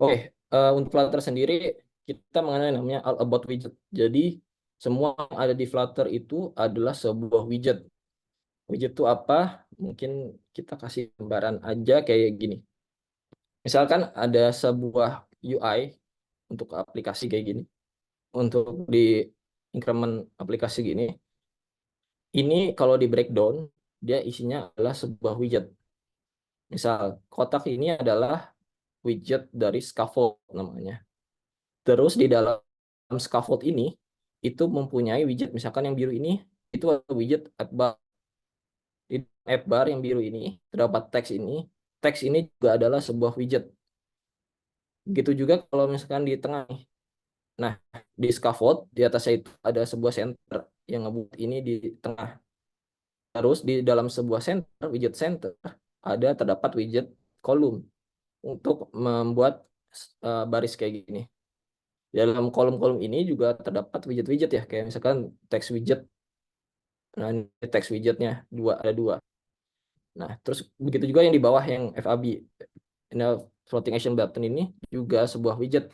Oke, untuk Flutter sendiri kita mengenal namanya all about widget. Jadi semua yang ada di Flutter itu adalah sebuah widget. Widget itu apa? Mungkin kita kasih gambaran aja kayak gini. Misalkan ada sebuah UI untuk aplikasi kayak gini, untuk di increment aplikasi gini, ini kalau di breakdown, dia isinya adalah sebuah widget. Misal, kotak ini adalah widget dari scaffold namanya. Terus di dalam scaffold ini, itu mempunyai widget, misalkan yang biru ini, itu ada widget app bar. Di app bar yang biru ini, terdapat teks ini juga adalah sebuah widget. Begitu juga kalau misalkan di tengah nih. Nah, di scaffold di atasnya itu ada sebuah center yang ngebuat ini di tengah. Terus di dalam sebuah center, widget center, terdapat widget kolom untuk membuat baris kayak gini. Di dalam kolom-kolom ini juga terdapat widget-widget ya, kayak misalkan text widget. Nah, ini text widgetnya ada dua. Nah, terus begitu juga yang di bawah yang FAB. Ini floating action button ini juga sebuah widget.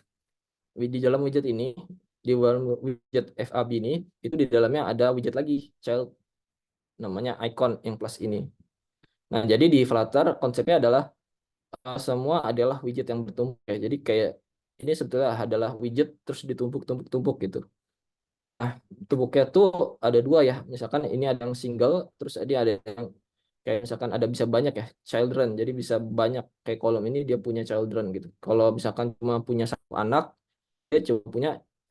Di dalam widget ini, di dalam widget FAB ini, itu di dalamnya ada widget lagi, child, namanya icon yang plus ini. Nah, jadi di Flutter konsepnya adalah semua adalah widget yang bertumpuk ya. Jadi kayak ini sebetulnya adalah widget terus ditumpuk-tumpuk-tumpuk gitu. Nah, tumpuknya tuh ada dua ya. Misalkan ini ada yang single, terus ada yang kayak misalkan ada bisa banyak ya, children. Jadi bisa banyak kayak kolom ini dia punya children gitu. Kalau misalkan cuma punya satu anak, dia cuma punya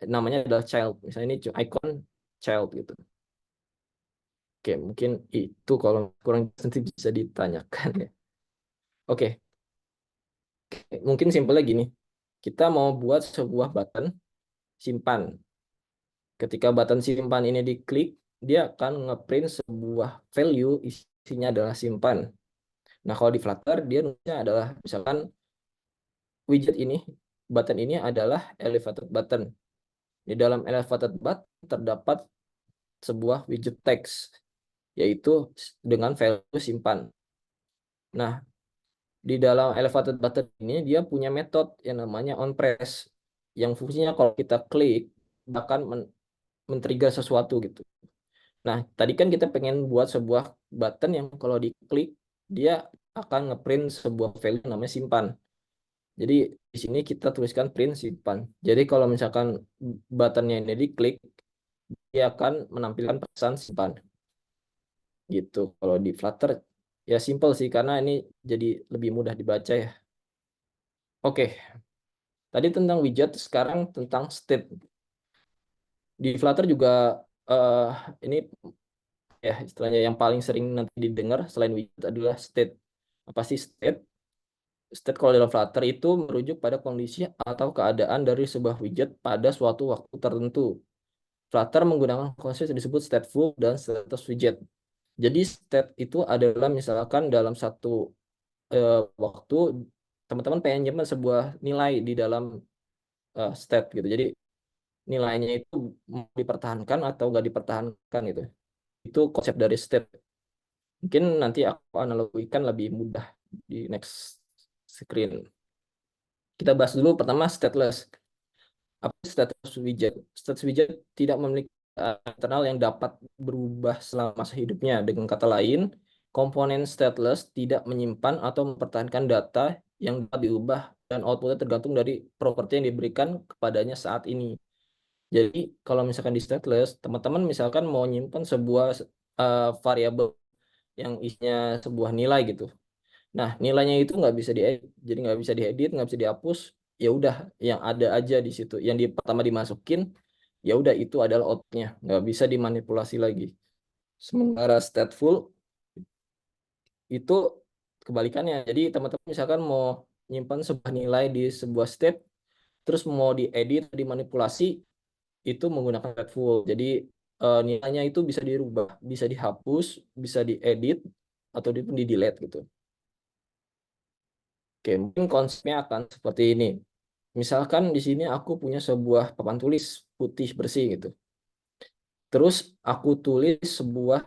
namanya adalah child. Misalnya ini icon child gitu. Oke, mungkin itu kalau kurang nanti bisa ditanyakan ya. Oke, mungkin simpelnya gini. Kita mau buat sebuah button simpan. Ketika button simpan ini diklik, dia akan ngeprint sebuah value isinya adalah simpan. Nah, kalau di Flutter dia nulisnya adalah misalkan widget ini, button ini adalah elevated button. Di dalam elevated button terdapat sebuah widget text, yaitu dengan value simpan. Nah, di dalam elevated button ini dia punya metode yang namanya onPress, yang fungsinya kalau kita klik bahkan men-trigger sesuatu gitu. Nah, tadi kan kita pengen buat sebuah button yang kalau diklik dia akan ngeprint sebuah value namanya simpan. Jadi di sini kita tuliskan print simpan. Jadi kalau misalkan buttonnya ini diklik, dia akan menampilkan pesan simpan. Gitu. Kalau di Flutter ya simple sih karena ini jadi lebih mudah dibaca ya. Oke. Tadi tentang widget, sekarang tentang state. Di Flutter juga ini ya istilahnya yang paling sering nanti didengar selain widget adalah state. Apa sih state? State kalau dalam Flutter itu merujuk pada kondisi atau keadaan dari sebuah widget pada suatu waktu tertentu. Flutter menggunakan konsep yang disebut stateful dan status widget. Jadi state itu adalah misalkan dalam satu waktu teman-teman pengen nyimpan sebuah nilai di dalam state gitu. Jadi nilainya itu mau dipertahankan atau nggak dipertahankan gitu. Itu konsep dari state. Mungkin nanti aku analogikan lebih mudah di next screen. Kita bahas dulu pertama stateless. Apa status widget? Status widget tidak memiliki internal yang dapat berubah selama masa hidupnya. Dengan kata lain, komponen stateless tidak menyimpan atau mempertahankan data yang dapat diubah dan outputnya tergantung dari properti yang diberikan kepadanya saat ini. Jadi kalau misalkan di stateless, teman-teman misalkan mau nyimpan sebuah variabel yang isinya sebuah nilai gitu. Nah, nilainya itu nggak bisa diedit, jadi nggak bisa diedit, nggak bisa dihapus. Ya udah, yang ada aja di situ. Yang pertama dimasukin, ya udah itu adalah outputnya, nggak bisa dimanipulasi lagi. Sementara stateful itu kebalikannya. Jadi teman-teman misalkan mau nyimpan sebuah nilai di sebuah state, terus mau diedit, dimanipulasi, itu menggunakan stateful. Jadi nilainya itu bisa dirubah, bisa dihapus, bisa diedit, atau di delete gitu. Oke, mungkin konsepnya akan seperti ini. Misalkan di sini aku punya sebuah papan tulis putih bersih gitu. Terus aku tulis sebuah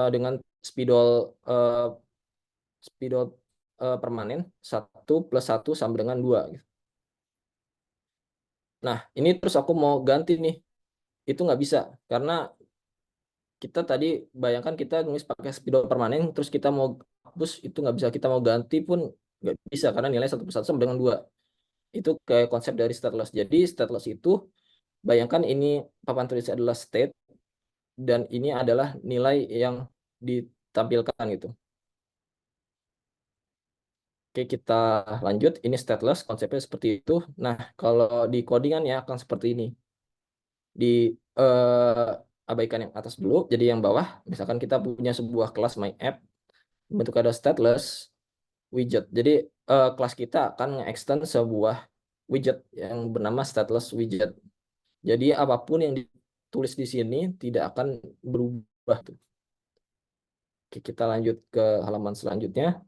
dengan spidol permanen 1+1 sama dengan 2 gitu. Nah, ini terus aku mau ganti nih. Itu nggak bisa karena kita tadi bayangkan kita nulis pakai spidol permanen terus kita mau hapus itu nggak bisa, kita mau ganti pun nggak bisa karena nilai 1+1 sama dengan 2. Itu kayak konsep dari stateless. Jadi stateless itu bayangkan ini papan tulis adalah state dan ini adalah nilai yang ditampilkan gitu. Oke, kita lanjut. Ini stateless, konsepnya seperti itu. Nah, kalau di codingan ya akan seperti ini. Di abaikan yang atas dulu, jadi yang bawah, misalkan kita punya sebuah kelas MyApp, bentuk ada stateless widget. Jadi kelas kita akan nge-extend sebuah widget yang bernama stateless widget. Jadi apapun yang ditulis di sini tidak akan berubah. Oke, kita lanjut ke halaman selanjutnya.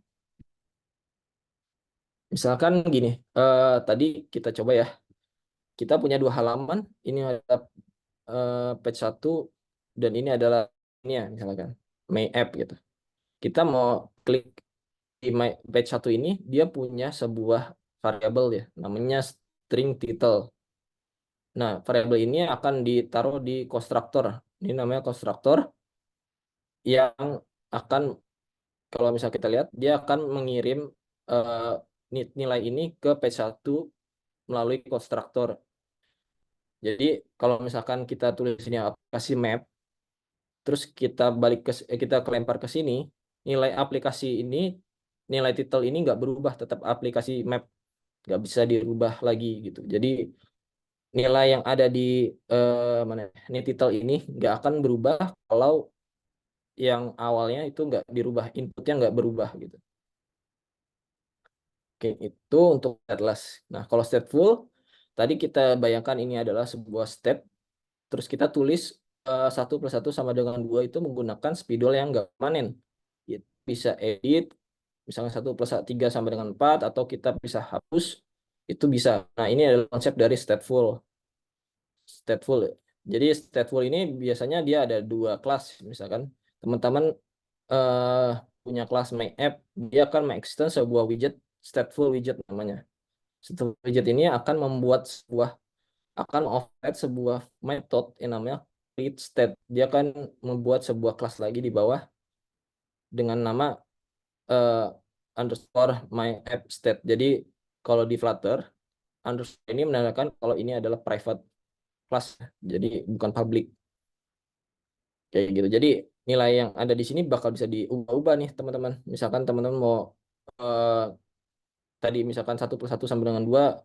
Misalkan gini, tadi kita coba ya. Kita punya 2 halaman, ini ada page 1 dan ini adalah ini ya, misalkan My App gitu. Kita mau klik di page 1 ini, dia punya sebuah variabel ya, namanya string title. Nah, variabel ini akan ditaruh di konstruktor. Ini namanya konstruktor yang akan, kalau misalnya kita lihat, dia akan mengirim nilai ini ke page 1 melalui konstruktor. Jadi kalau misalkan kita tulis ini aplikasi map, terus kita kita kelempar ke sini, nilai aplikasi ini, nilai title ini nggak berubah, tetap aplikasi map, nggak bisa dirubah lagi gitu. Jadi nilai yang ada di mana ini title ini nggak akan berubah kalau yang awalnya itu nggak dirubah, inputnya nggak berubah gitu. Oke, itu untuk stateless. Nah, kalau stateful, tadi kita bayangkan ini adalah sebuah state Terus kita tulis 1+1 sama dengan 2 itu menggunakan spidol yang nggak permanen. Bisa edit, misalnya 1+3 sama dengan 4, atau kita bisa hapus, itu bisa. Nah, ini adalah konsep dari stateful. Jadi stateful ini biasanya dia ada 2 kelas. Misalkan teman-teman punya kelas myApp, dia akan mengextend sebuah widget, stateful widget namanya. Stateful widget ini akan override sebuah method yang namanya create state. Dia akan membuat sebuah kelas lagi di bawah dengan nama underscore myApp state. Jadi kalau di Flutter, underscore ini menandakan kalau ini adalah private class, jadi bukan public. Kayak gitu. Jadi nilai yang ada di sini bakal bisa diubah-ubah nih teman-teman. Misalkan teman-teman mau tadi misalkan 1+1 sama dengan 2,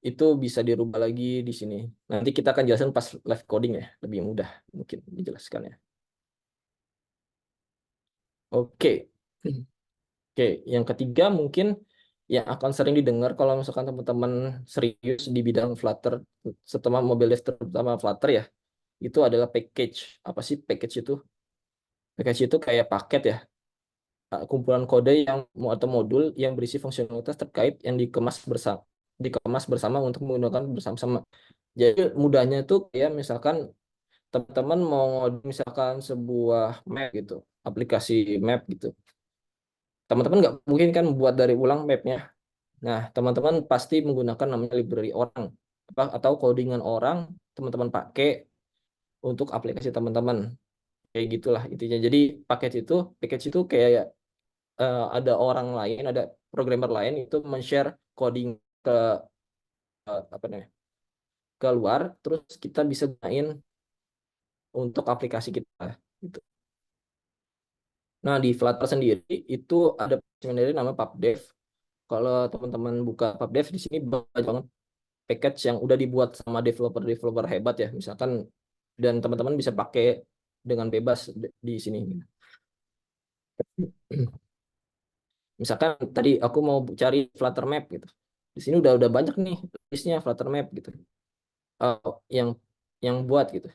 itu bisa dirubah lagi di sini. Nanti kita akan jelaskan pas live coding ya, lebih mudah mungkin dijelaskan ya. Oke. Oke, yang ketiga mungkin yang akan sering didengar kalau misalkan teman-teman serius di bidang Flutter, terutama mobile dev, terutama Flutter ya, itu adalah package. Apa sih package itu? Package itu kayak paket ya, kumpulan kode yang atau modul yang berisi fungsionalitas terkait yang dikemas bersama untuk menggunakan bersama-sama. Jadi mudahnya itu kayak misalkan teman-teman mau misalkan sebuah map gitu, aplikasi map gitu. Teman-teman nggak mungkin kan buat dari ulang mapnya. Nah, teman-teman pasti menggunakan namanya library orang atau codingan orang teman-teman pakai untuk aplikasi teman-teman. Kayak gitulah intinya. Jadi package itu kayak ada orang lain, ada programmer lain itu men-share coding ke apa namanya? Keluar, terus kita bisa gunain untuk aplikasi kita gitu. Nah, di Flutter sendiri itu ada sendiri nama PubDev. Kalau teman-teman buka PubDev di sini banyak banget package yang udah dibuat sama developer hebat ya, misalkan, dan teman-teman bisa pakai dengan bebas di sini. Misalkan tadi aku mau cari Flutter Map gitu. Di sini udah banyak nih listnya Flutter Map gitu. Yang buat gitu.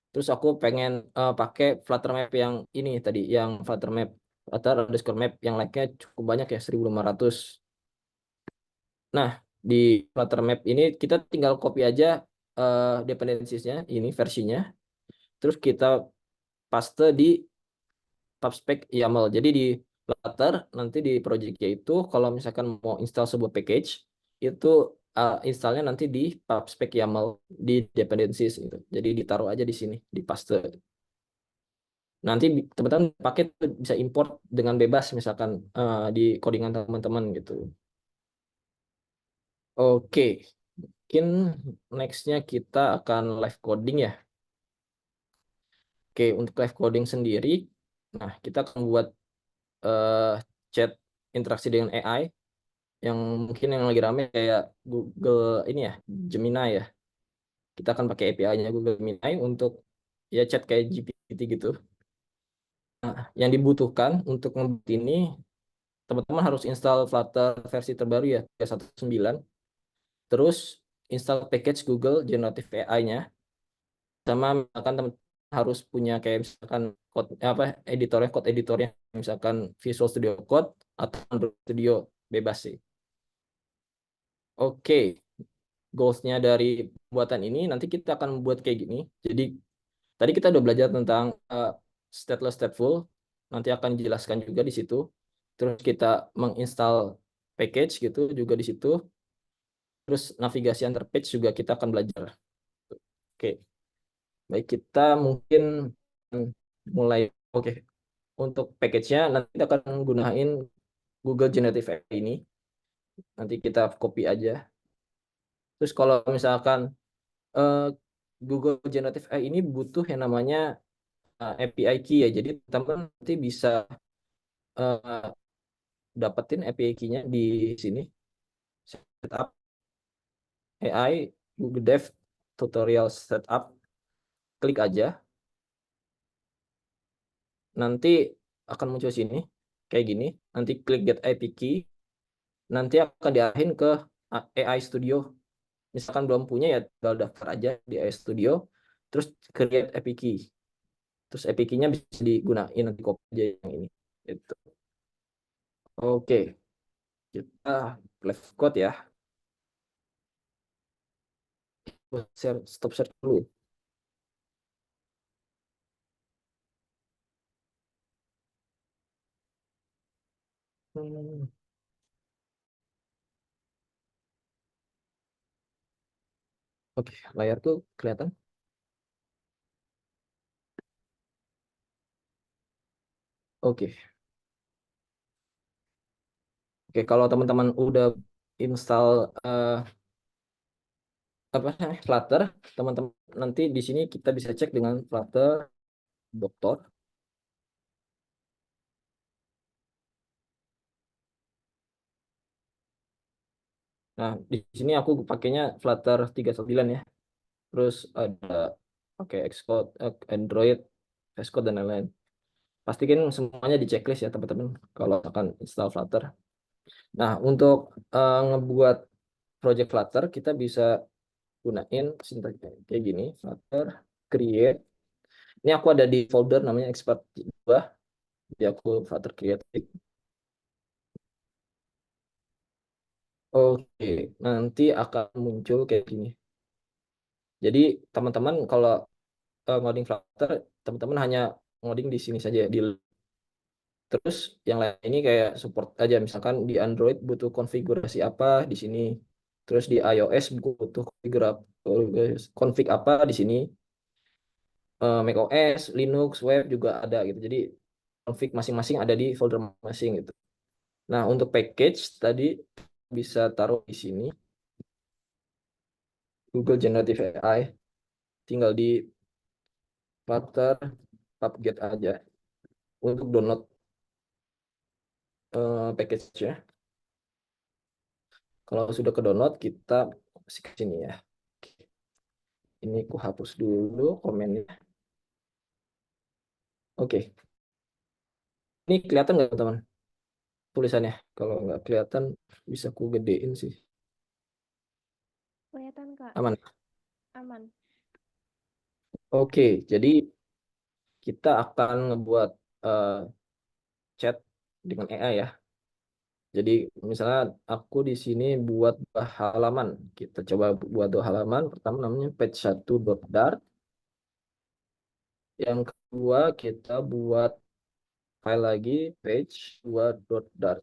Terus aku pengen pakai Flutter Map yang ini tadi, yang Flutter Map yang like-nya cukup banyak ya, 1.500. Nah, di Flutter Map ini kita tinggal copy aja dependencies-nya, ini versinya. Terus kita paste di PubSpec YAML. Jadi di Flutter nanti di project-nya itu kalau misalkan mau install sebuah package, itu installnya nanti di PubSpec YAML di dependencies gitu. Jadi ditaruh aja di sini, di paste. Nanti teman-teman paket bisa import dengan bebas misalkan di codingan teman-teman gitu. Oke, mungkin next-nya kita akan live coding ya. Oke, untuk live coding sendiri, nah kita akan buat chat interaksi dengan AI yang mungkin yang lagi rame kayak Google ini ya, Gemini ya. Kita akan pakai API-nya Google Gemini untuk ya chat kayak GPT gitu. Nah, yang dibutuhkan untuk ngebuat ini, teman-teman harus install Flutter versi terbaru ya, 3.1.9. Terus install package Google Generative AI-nya. Sama misalkan teman harus punya kayak misalkan code editornya misalkan Visual Studio Code atau Android Studio, bebas sih. Oke, goals-nya dari pembuatan ini nanti kita akan membuat kayak gini. Jadi tadi kita udah belajar tentang stateless stateful, nanti akan dijelaskan juga di situ. Terus kita menginstal package gitu juga di situ. Terus navigasi antar page juga kita akan belajar. Oke, baik, kita mungkin mulai. Oke, untuk package-nya nanti kita akan gunain Google Generative AI ini. Nanti kita copy aja. Terus kalau misalkan Google Generative AI ini butuh yang namanya API key ya. Jadi teman-teman nanti bisa dapetin API key-nya di sini. Setup AI Google Dev Tutorial Setup. Klik aja. Nanti akan muncul sini kayak gini. Nanti klik Get API Key. Nanti akan diarahin ke AI Studio. Misalkan belum punya ya tinggal daftar aja di AI Studio, terus create API key. Terus API key-nya bisa digunain nanti copy aja yang ini. Gitu. Oke, kita live code ya. Stop share dulu. Hmm. Oke, layarku kelihatan. Oke. Oke, kalau teman-teman udah install apa namanya Flutter, teman-teman nanti di sini kita bisa cek dengan Flutter Doktor. Nah, di sini aku pakainya Flutter 39 ya. Terus ada pakai Xcode, Android, Xcode dan lain-lain. Pastikan semuanya di checklist ya teman-teman kalau akan install Flutter. Nah, untuk ngebuat project Flutter kita bisa gunain sintaknya kayak gini, Flutter create. Ini aku ada di folder namanya expert 2, jadi aku Flutter create. Oke, nanti akan muncul kayak gini. Jadi teman-teman kalau ngoding Flutter, teman-teman hanya ngoding di sini saja. Terus yang lain ini kayak support aja. Misalkan di Android butuh konfigurasi apa di sini. Terus di iOS butuh config apa di sini. macOS, Linux, web juga ada gitu. Jadi config masing-masing ada di folder masing gitu. Nah, untuk package tadi bisa taruh di sini. Google Generative AI. Tinggal di Flutter pubget aja untuk download package-nya. Kalau sudah ke download, kita kasih ke sini ya. Ini aku hapus dulu komennya. Oke. Ini kelihatan nggak teman tulisannya? Kalau nggak kelihatan bisa aku gedein sih. Kelihatan, Kak. Aman. Aman. Oke, jadi kita akan ngebuat chat dengan AI ya. Jadi misalnya aku di sini buat halaman. Kita coba buat dua halaman. Pertama namanya page1.dart. Yang kedua kita buat file lagi page2.dart.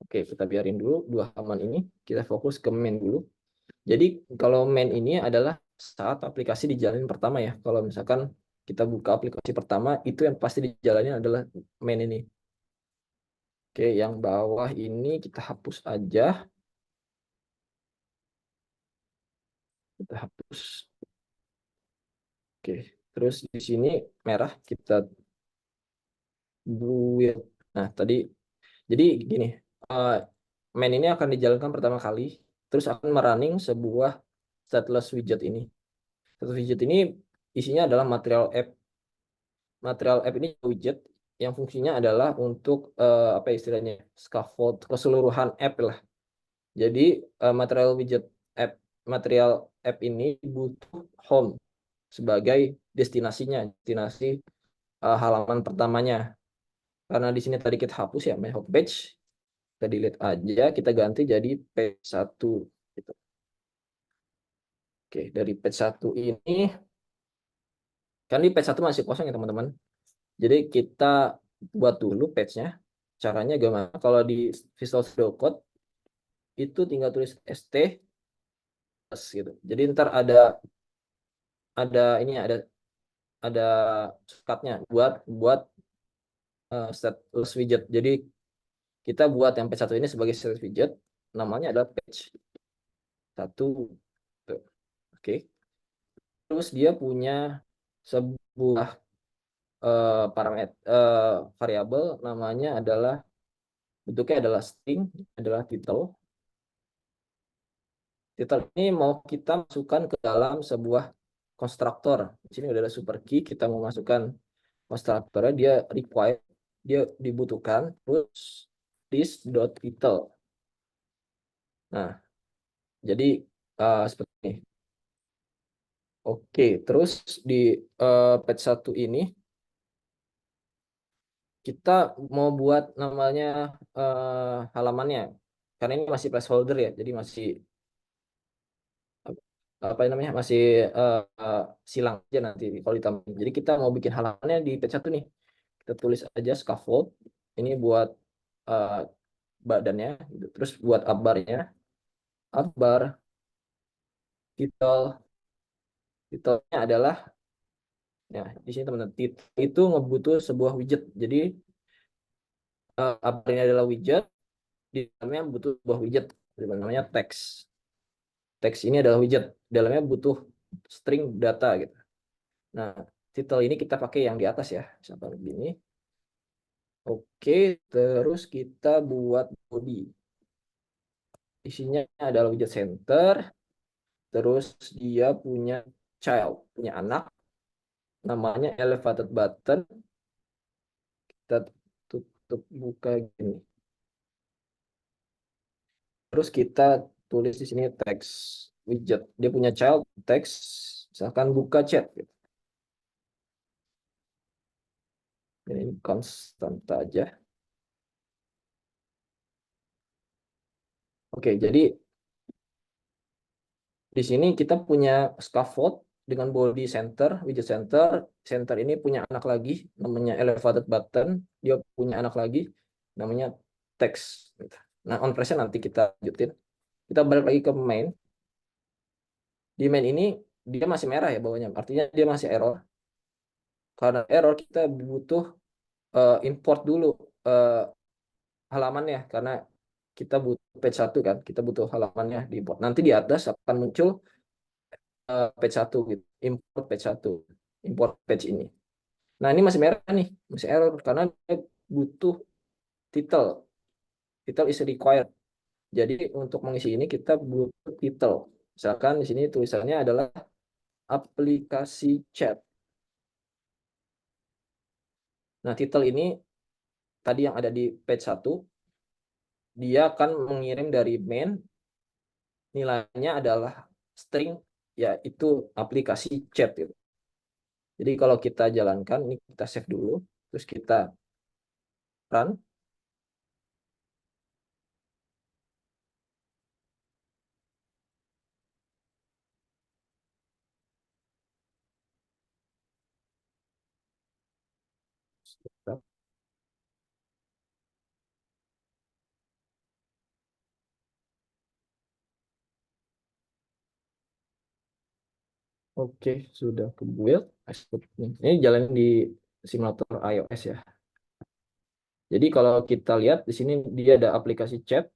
Oke, kita biarin dulu dua halaman ini. Kita fokus ke main dulu. Jadi kalau main ini adalah saat aplikasi dijalanin pertama ya. Kalau misalkan kita buka aplikasi pertama, itu yang pasti dijalanin adalah main ini. Oke, yang bawah ini kita hapus aja. Kita hapus. Oke, terus di sini merah kita build. Nah, tadi jadi gini, main ini akan dijalankan pertama kali, terus akan merunning sebuah stateless widget ini. Stateless widget ini isinya adalah material app. Material app ini widget yang fungsinya adalah untuk apa istilahnya scaffold keseluruhan app lah. Jadi material app ini butuh home sebagai destinasinya, destinasi halaman pertamanya. Karena di sini tadi kita hapus ya my homepage, kita delete aja, kita ganti jadi page 1 gitu. Oke, dari page 1 ini kan di page 1 masih kosong ya teman-teman. Jadi kita buat dulu page-nya. Caranya gimana? Kalau di Visual Studio Code itu tinggal tulis st gitu. Jadi ntar ada shortcut-nya buat stateless widget. Jadi kita buat yang page 1 ini sebagai stateless widget, namanya adalah page 1. Oke. Terus dia punya sebuah parameter variabel namanya adalah bentuknya adalah string, adalah title. Title ini mau kita masukkan ke dalam sebuah konstruktor. Di sini udah ada super key, kita mau masukkan konstruktornya, dia dibutuhkan terus this.title. Nah, jadi seperti ini. Oke, terus di page 1 ini kita mau buat namanya halamannya, karena ini masih placeholder ya, jadi masih apa namanya, masih silang aja nanti kalau ditambahin. Jadi kita mau bikin halamannya di page 1 nih, kita tulis aja scaffold ini buat badannya gitu. Terus buat abbarnya, abbar titelnya adalah, ya di sini teman-teman, titel itu ngebutuh sebuah widget. Jadi abbar ini adalah widget, di dalamnya butuh sebuah widget namanya text. Text ini adalah widget, dalamnya butuh string data gitu. Nah, titel ini kita pakai yang di atas ya, misalkan begini. Oke, terus kita buat body. Isinya adalah widget center, terus dia punya child, punya anak, namanya elevated button. Kita tutup buka gini. Terus kita tulis di sini text widget. Dia punya child text, misalkan buka chat gitu. Ini konstan aja. Oke, jadi di sini kita punya scaffold dengan body center, widget center. Center ini punya anak lagi, namanya elevated button. Dia punya anak lagi, namanya text. Nah, on present nanti kita lanjutin. Kita balik lagi ke main. Di main ini dia masih merah ya bawahnya, artinya dia masih error. Karena error kita butuh import dulu halamannya, karena kita butuh page 1 kan, kita butuh halamannya diimport. Nanti di atas akan muncul page 1 gitu, import page 1, import page ini. Nah, ini masih merah nih, masih error karena dia butuh title. Title is required. Jadi untuk mengisi ini kita butuh title. Misalkan di sini tulisannya adalah aplikasi chat. Nah, title ini tadi yang ada di page 1, dia akan mengirim dari main, nilainya adalah string, yaitu aplikasi chat gitu. Jadi kalau kita jalankan, ini kita save dulu, terus kita run. Oke, sudah ke build. Ini jalan di simulator iOS ya. Jadi kalau kita lihat di sini dia ada aplikasi chat,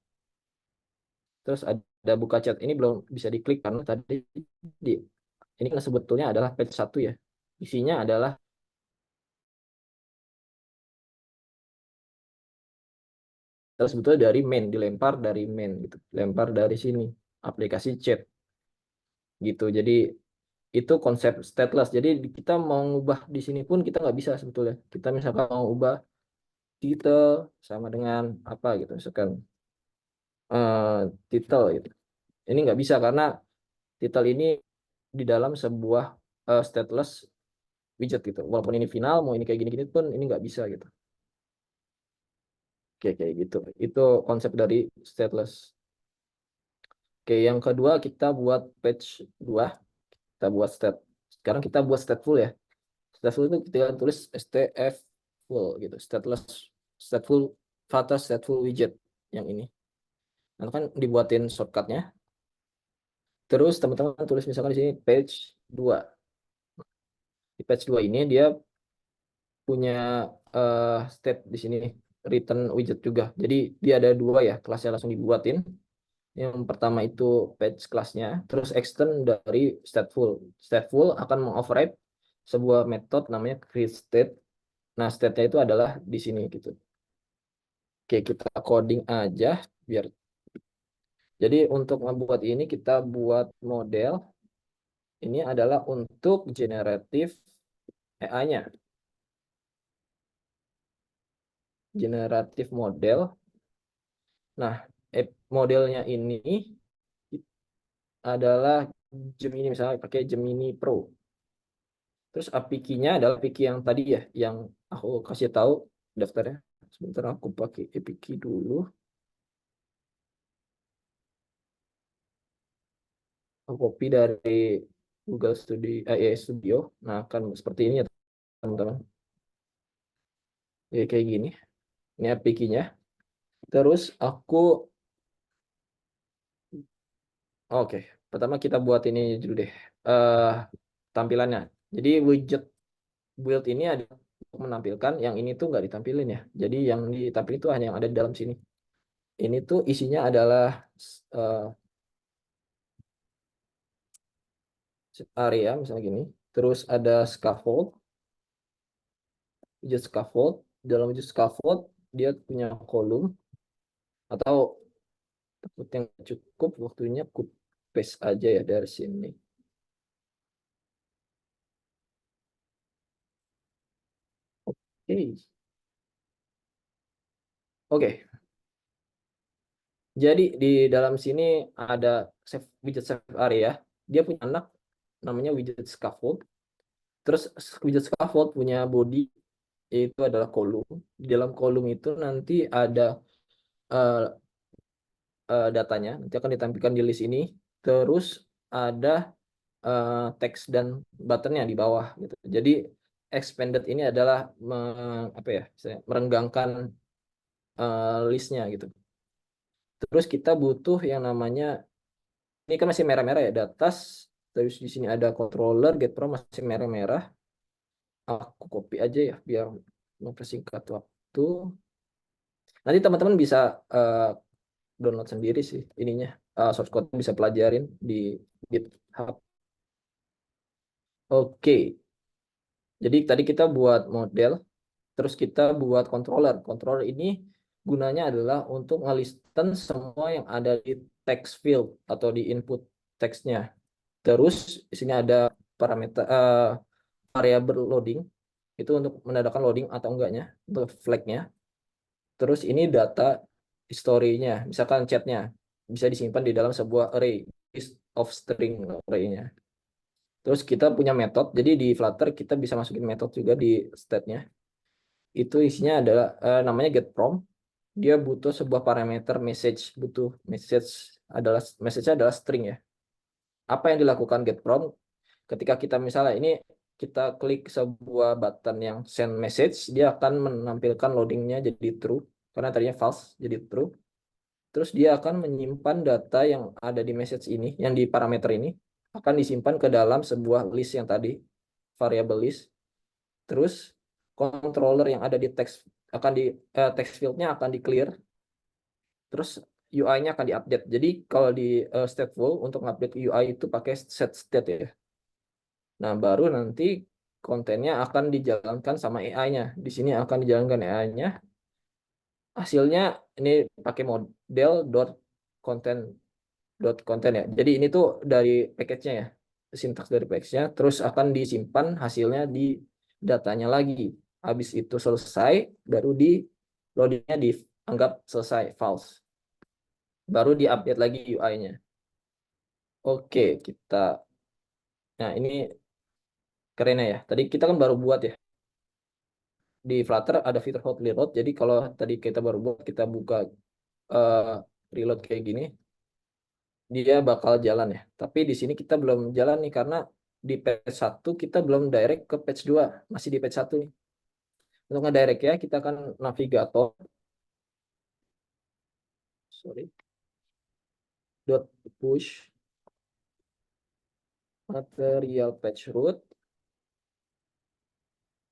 terus ada buka chat. Ini belum bisa diklik karena tadi di ini kan sebetulnya adalah page 1 ya. Isinya adalah terus sebetulnya dari main, dilempar dari main gitu. Lempar dari sini aplikasi chat gitu. Jadi itu konsep stateless. Jadi kita mau ngubah di sini pun kita nggak bisa sebetulnya. Kita misalkan mau ubah title sama dengan apa gitu, misalkan title gitu. Ini nggak bisa karena title ini di dalam sebuah stateless widget gitu. Walaupun ini final, mau ini kayak gini-gini pun ini nggak bisa gitu. Oke, kayak gitu. Itu konsep dari stateless. Oke, yang kedua kita buat page 2. Kita buat state. Sekarang kita buat stateful ya. Stateful itu kita tulis stful gitu. Stateful Flutter stateful widget yang ini. Nanti kan dibuatin shortcutnya. Terus teman-teman tulis misalkan di sini page 2. Di page 2 ini dia punya state di sini return widget juga. Jadi dia ada 2 ya, kelasnya langsung dibuatin. Yang pertama itu page kelasnya, terus extend dari stateful. Stateful akan mengoverride sebuah metode namanya create state. Nah, state-nya itu adalah di sini gitu. Oke, kita coding aja biar. Jadi untuk membuat ini kita buat model. Ini adalah untuk generatif AI-nya. Generatif model. Nah, modelnya ini adalah Gemini, misalnya pakai Gemini Pro. Terus API key-nya adalah API key yang tadi ya, yang aku kasih tahu daftarnya. Sebentar aku pakai API key dulu. Aku copy dari Google Studio, AI Studio. Nah, akan seperti ini ya teman-teman. Jadi kayak gini. Ini API key-nya. Terus aku, oke, pertama kita buat ini dulu deh. Tampilannya. Jadi widget build ini ada untuk menampilkan, yang ini tuh nggak ditampilin ya. Jadi yang ditampilin itu hanya yang ada di dalam sini. Ini tuh isinya adalah area misalnya gini. Terus ada scaffold, widget scaffold. Dalam widget scaffold dia punya kolom, atau yang cukup waktunya aku paste aja ya dari sini. Oke. Jadi di dalam sini ada widget save area. Dia punya anak namanya widget scaffold. Terus widget scaffold punya body, yaitu adalah kolom. Di dalam kolom itu nanti ada datanya, nanti akan ditampilkan di list ini. Terus ada teks dan buttonnya di bawah gitu. Jadi expanded ini adalah apa ya, merenggangkan listnya gitu. Terus kita butuh yang namanya, ini kan masih merah-merah ya, datas. Terus di sini ada controller, get pro masih merah-merah. Aku copy aja ya biar mempersingkat waktu. Nanti teman-teman bisa download sendiri sih ininya. Source code bisa pelajarin di GitHub. Oke. Jadi tadi kita buat model, terus kita buat controller. Controller ini gunanya adalah untuk ngelisten semua yang ada di text field atau di input teksnya. Terus di sini ada parameter variable loading, itu untuk menandakan loading atau enggaknya, untuk flag-nya. Terus ini data history-nya, misalkan chat-nya bisa disimpan di dalam sebuah array, list of string array-nya. Terus kita punya metode, jadi di Flutter kita bisa masukin metode juga di state-nya. Itu isinya adalah namanya getPrompt. Dia butuh sebuah parameter message, butuh message-nya adalah string ya. Apa yang dilakukan getPrompt ketika kita misalnya ini kita klik sebuah button yang send message, dia akan menampilkan loadingnya jadi true karena tadinya false jadi true. Terus dia akan menyimpan data yang ada di message ini, yang di parameter ini akan disimpan ke dalam sebuah list yang tadi, variable list. Terus controller yang ada di text akan di text field-nya akan di clear. Terus UI-nya akan diupdate. Jadi kalau di stateful untuk update UI itu pakai set state ya. Nah, baru nanti kontennya akan dijalankan sama AI-nya. Di sini akan dijalankan AI-nya. Hasilnya ini pakai model content ya. Jadi ini tuh dari package-nya ya. Sintaks dari package-nya. Terus akan disimpan hasilnya di datanya lagi. Habis itu selesai, baru di loading-nya dianggap selesai, false. Baru diupdate lagi UI-nya. Oke, kita. Nah, ini kerennya ya. Tadi kita kan baru buat ya. Di Flutter ada fitur hot reload. Jadi kalau tadi kita baru buat, kita buka reload kayak gini, dia bakal jalan ya. Tapi di sini kita belum jalan nih karena di page 1 kita belum direct ke page 2, masih di page 1 nih. Untuk ngedirect ya, kita akan navigator dot push material page root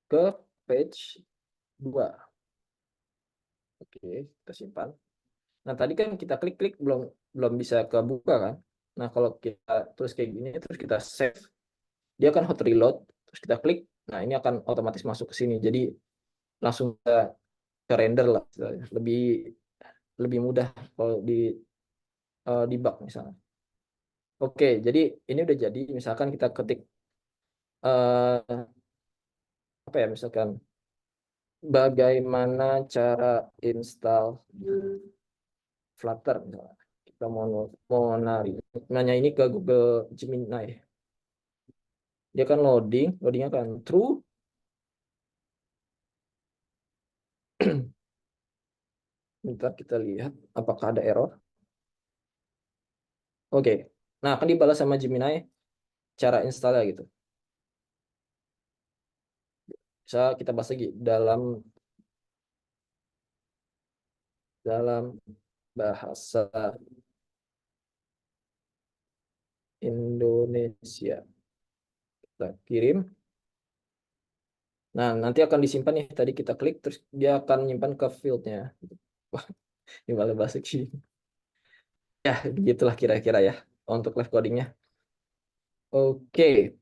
ke page 2. Oke, kita simpan. Nah, tadi kan kita klik-klik belum bisa kebuka kan. Nah, kalau kita terus kayak gini, terus kita save, dia akan hot reload, terus kita klik, nah ini akan otomatis masuk ke sini. Jadi langsung ke render lah, lebih mudah kalau di debug misalnya. Oke, jadi ini udah jadi. Misalkan kita ketik apa ya, misalkan bagaimana cara install Flutter misalnya. Kita mau nanya ini ke Google Gemini. Dia kan loadingnya kan true. Bentar kita lihat apakah ada error. Oke. Nah, akan dibalas sama Gemini cara installnya gitu. Bisa kita bahas lagi dalam bahasa Indonesia. Kita kirim. Nah, nanti akan disimpan nih. Tadi kita klik, terus dia akan nyimpan ke fieldnya. Wah, ini malah bahasa Cina. Ya, begitulah kira-kira ya untuk live codingnya. Oke,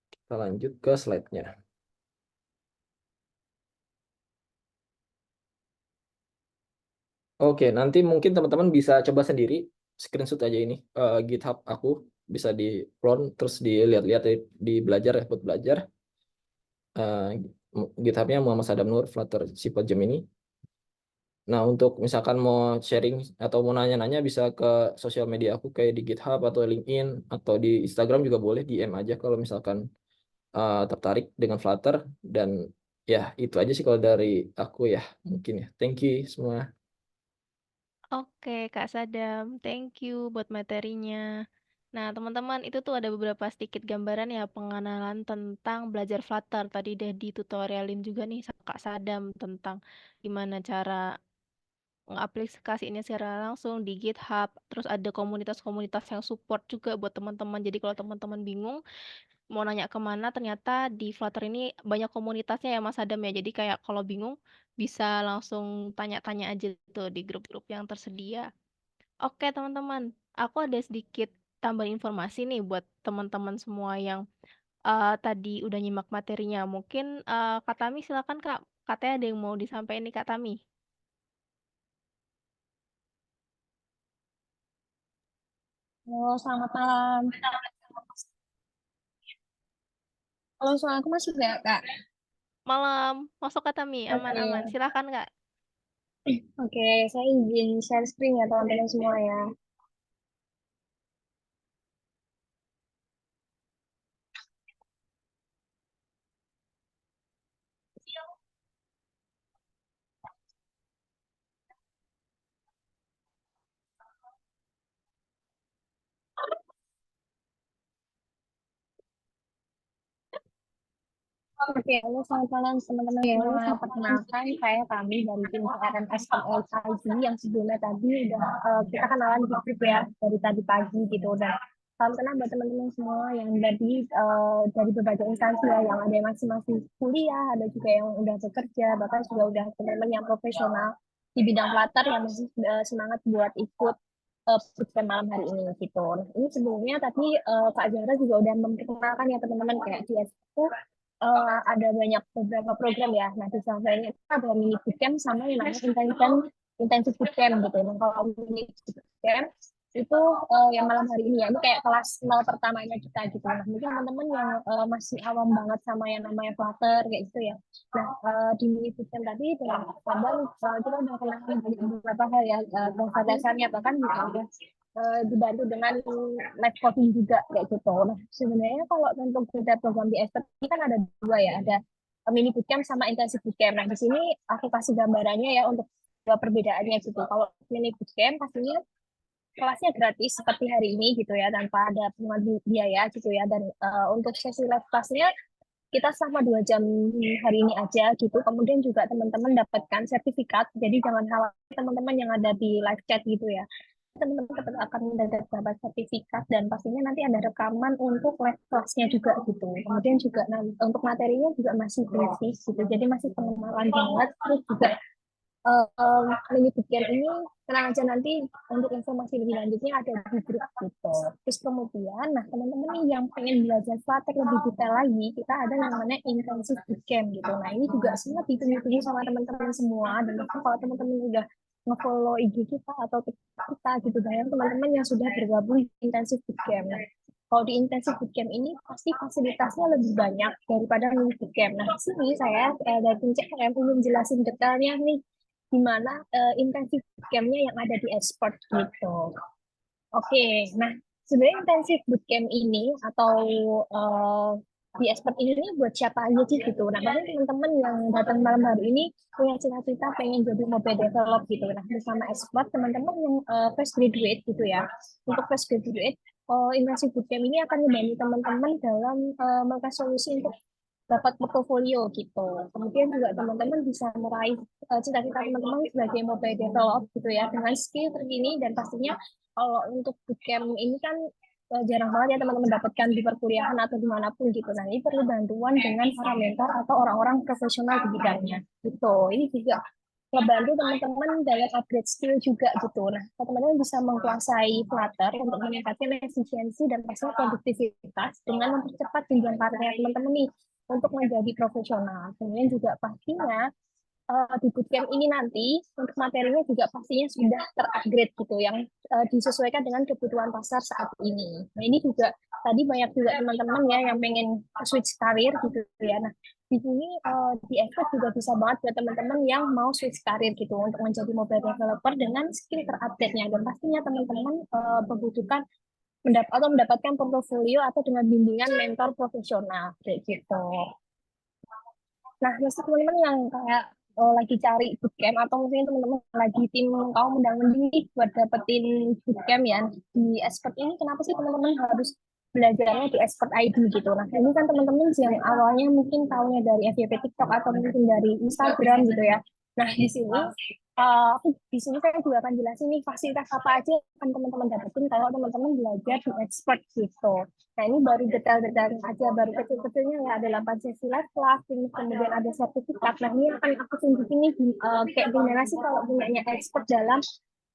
kita lanjut ke slide-nya. Oke, nanti mungkin teman-teman bisa coba sendiri screenshot aja ini GitHub aku, bisa di clone terus dilihat-lihat di belajar ya, buat belajar. GitHub-nya Muhammad Sadam Nur Flutter Sipol Gemini. Nah, untuk misalkan mau sharing atau mau nanya-nanya bisa ke sosial media aku kayak di GitHub atau LinkedIn atau di Instagram juga boleh, DM aja kalau misalkan tertarik dengan Flutter. Dan ya itu aja sih kalau dari aku ya, mungkin ya. Thank you semua. Oke, Kak Sadam, thank you buat materinya. Nah, teman-teman, itu tuh ada beberapa sedikit gambaran ya pengenalan tentang belajar Flutter. Tadi udah ditutorialin juga nih sama Kak Sadam tentang gimana cara ngaplikasiinnya secara langsung di GitHub. Terus ada komunitas-komunitas yang support juga buat teman-teman. Jadi kalau teman-teman bingung mau nanya kemana, ternyata di Flutter ini banyak komunitasnya ya Mas Adam ya. Jadi kayak kalau bingung bisa langsung tanya-tanya aja tuh di grup-grup yang tersedia. Oke teman-teman, aku ada sedikit tambahan informasi nih buat teman-teman semua yang tadi udah nyimak materinya. Mungkin Kak Tami silakan Kak. Katanya ada yang mau disampaikan nih Kak Tami. Halo, selamat malam. Halo, suara aku masuk nggak, Kak? Malam, masuk Kak Tami, Oke, aman-aman. Silakan Kak. oke, saya izin share screen ya teman-teman semua ya. Oke, halo, selamat malam teman-teman semua. Perkenalkan, saya Tami dari tim RMS LKG yang sebelumnya tadi udah kita kenalan di grup ya dari tadi pagi gitu. Dan salam kenal buat teman-teman semua yang dari berbagai instansi ya, yang ada yang masih kuliah, ada juga yang udah bekerja, bahkan juga udah teman-teman yang profesional di bidang Flutter yang masih semangat buat ikut bootcamp malam hari ini gitu. Nah, ini sebelumnya tadi Kak Zahra juga udah memperkenalkan ya teman-teman kayak di S1 ada banyak beberapa program ya. Nah, di salah satunya itu ada mini bootcamp sama yang namanya intensive bootcamp gitu. Nah, kalau mini bootcamp itu yang malam hari ini ya, ini kayak kelas nol pertamanya kita gitu. Nah, mungkin teman-teman yang masih awam banget sama yang namanya Flutter kayak gitu ya. Nah, di mini bootcamp tadi dengan Saban kita udah kenalan beberapa hal ya, dasar-dasarnya bahkan juga udah dibantu dengan live coding juga kayak gitu. Nah, sebenarnya kalau untuk beda program di expert ini kan ada dua ya, ada mini bootcamp sama intensive bootcamp. Nah, di sini aku kasih gambarannya ya untuk dua perbedaannya gitu. Kalau mini bootcamp pastinya kelasnya gratis seperti hari ini gitu ya, tanpa ada pungutan biaya gitu ya. Dan untuk sesi live kelasnya kita selama 2 jam hari ini aja gitu. Kemudian juga teman-teman dapatkan sertifikat. Jadi jangan khawatir teman-teman yang ada di live chat gitu ya. Teman-teman tetap akan dapat sertifikat dan pastinya nanti ada rekaman untuk live kelasnya juga gitu. Kemudian juga untuk materinya juga masih basic gitu. Jadi masih pengenalan banget. Terus juga mini bootcamp ini tenang aja nanti untuk informasi lebih lanjutnya ada di grup gitu. Terus kemudian, nah teman-teman nih yang pengen belajar Flutter lebih detail lagi, kita ada yang namanya intensive bootcamp gitu. Nah ini juga sangat ditunggu-tunggu sama teman-teman semua. Dan kalau teman-teman udah nge-follow IG kita atau TikTok kita gitu, banyak teman-teman yang sudah bergabung di intensive bootcamp. Nah, kalau di intensive bootcamp ini pasti fasilitasnya lebih banyak daripada mini bootcamp. Nah, di sini saya dari tim CRM ingin jelasin detailnya nih di mana intensif bootcamp-nya yang ada di Expert gitu. Oke, nah sebenarnya intensif bootcamp ini atau di Expert ini buat siapa aja sih gitu. Nah, mungkin teman-teman yang datang malam hari ini punya cita-cita pengen jadi mobile develop gitu. Nah, bersama Expert, teman-teman yang fresh graduate gitu ya. Untuk fresh graduate, intensif bootcamp ini akan membantu teman-teman dalam mengkaji solusi untuk dapat portofolio gitu. Kemudian juga teman-teman bisa meraih cita-cita teman-teman sebagai mobile develop gitu ya dengan skill terkini, dan pastinya kalau untuk bootcamp ini kan jarang banget ya teman-teman dapatkan di perkuliahan atau dimanapun gitu. Nah, ini perlu bantuan dengan para mentor atau orang-orang profesional di bidangnya gitu. Ini juga ngebantu teman-teman dalam upgrade skill juga gitu. Nah, teman-teman bisa menguasai Flutter untuk meningkatkan efisiensi dan pastinya produktivitas dengan mempercepat jenjang karirnya teman-teman nih untuk menjadi profesional. Kemudian juga pastinya di bootcamp ini nanti untuk materinya juga pastinya sudah terupgrade gitu yang disesuaikan dengan kebutuhan pasar saat ini. Nah, ini juga tadi banyak juga teman-teman ya yang pengen switch karir gitu ya. Nah, di sini di Expert juga bisa banget buat teman-teman yang mau switch karir gitu untuk menjadi mobile developer dengan skill terupdate-nya, dan pastinya teman-teman membutuhkan mendapatkan portofolio atau dengan bimbingan mentor profesional kayak gitu. Nah, mesti teman-teman yang kayak lagi cari bootcamp atau mungkin teman-teman lagi tim kaum mendang-mending nih buat dapetin bootcamp ya di Expert ini, kenapa sih teman-teman harus belajarnya di Expert ID gitu. Nah, ini kan teman-teman yang awalnya mungkin tahunya dari FYP TikTok atau mungkin dari Instagram gitu ya. Nah, di sini saya juga akan jelasin nih fasilitas apa aja yang akan teman-teman dapetin kalau teman-teman belajar di Expert gitu. Nah, ini baru detail-detailnya aja, baru kecil-kecilnya ya, ada 8 sesi live class, kemudian ada sertifikat. Nah, ini akan aku tunjukin nih kayak gimana sih kalau punyanya Expert dalam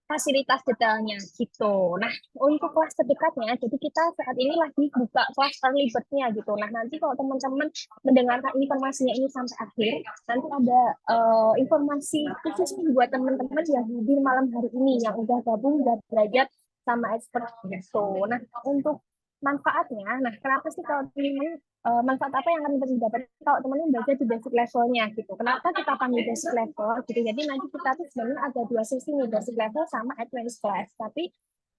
fasilitas detailnya gitu. Nah, untuk kelas terdekatnya, jadi kita saat ini lagi buka kelas early bird-nya gitu. Nah, nanti kalau teman-teman mendengarkan informasinya ini sampai akhir, nanti ada informasi khusus buat teman-teman yang hadir malam hari ini, yang udah gabung dan belajar sama Expert gitu. Nah, untuk manfaatnya, nah kenapa sih kalau teman-teman manfaat apa yang akan teman-teman dapat kalau teman-teman belajar di basic levelnya gitu. Kenapa kita panggil basic level gitu? Jadi nanti kita tuh sebenarnya ada 2 sesi nih, basic level sama advanced class. Tapi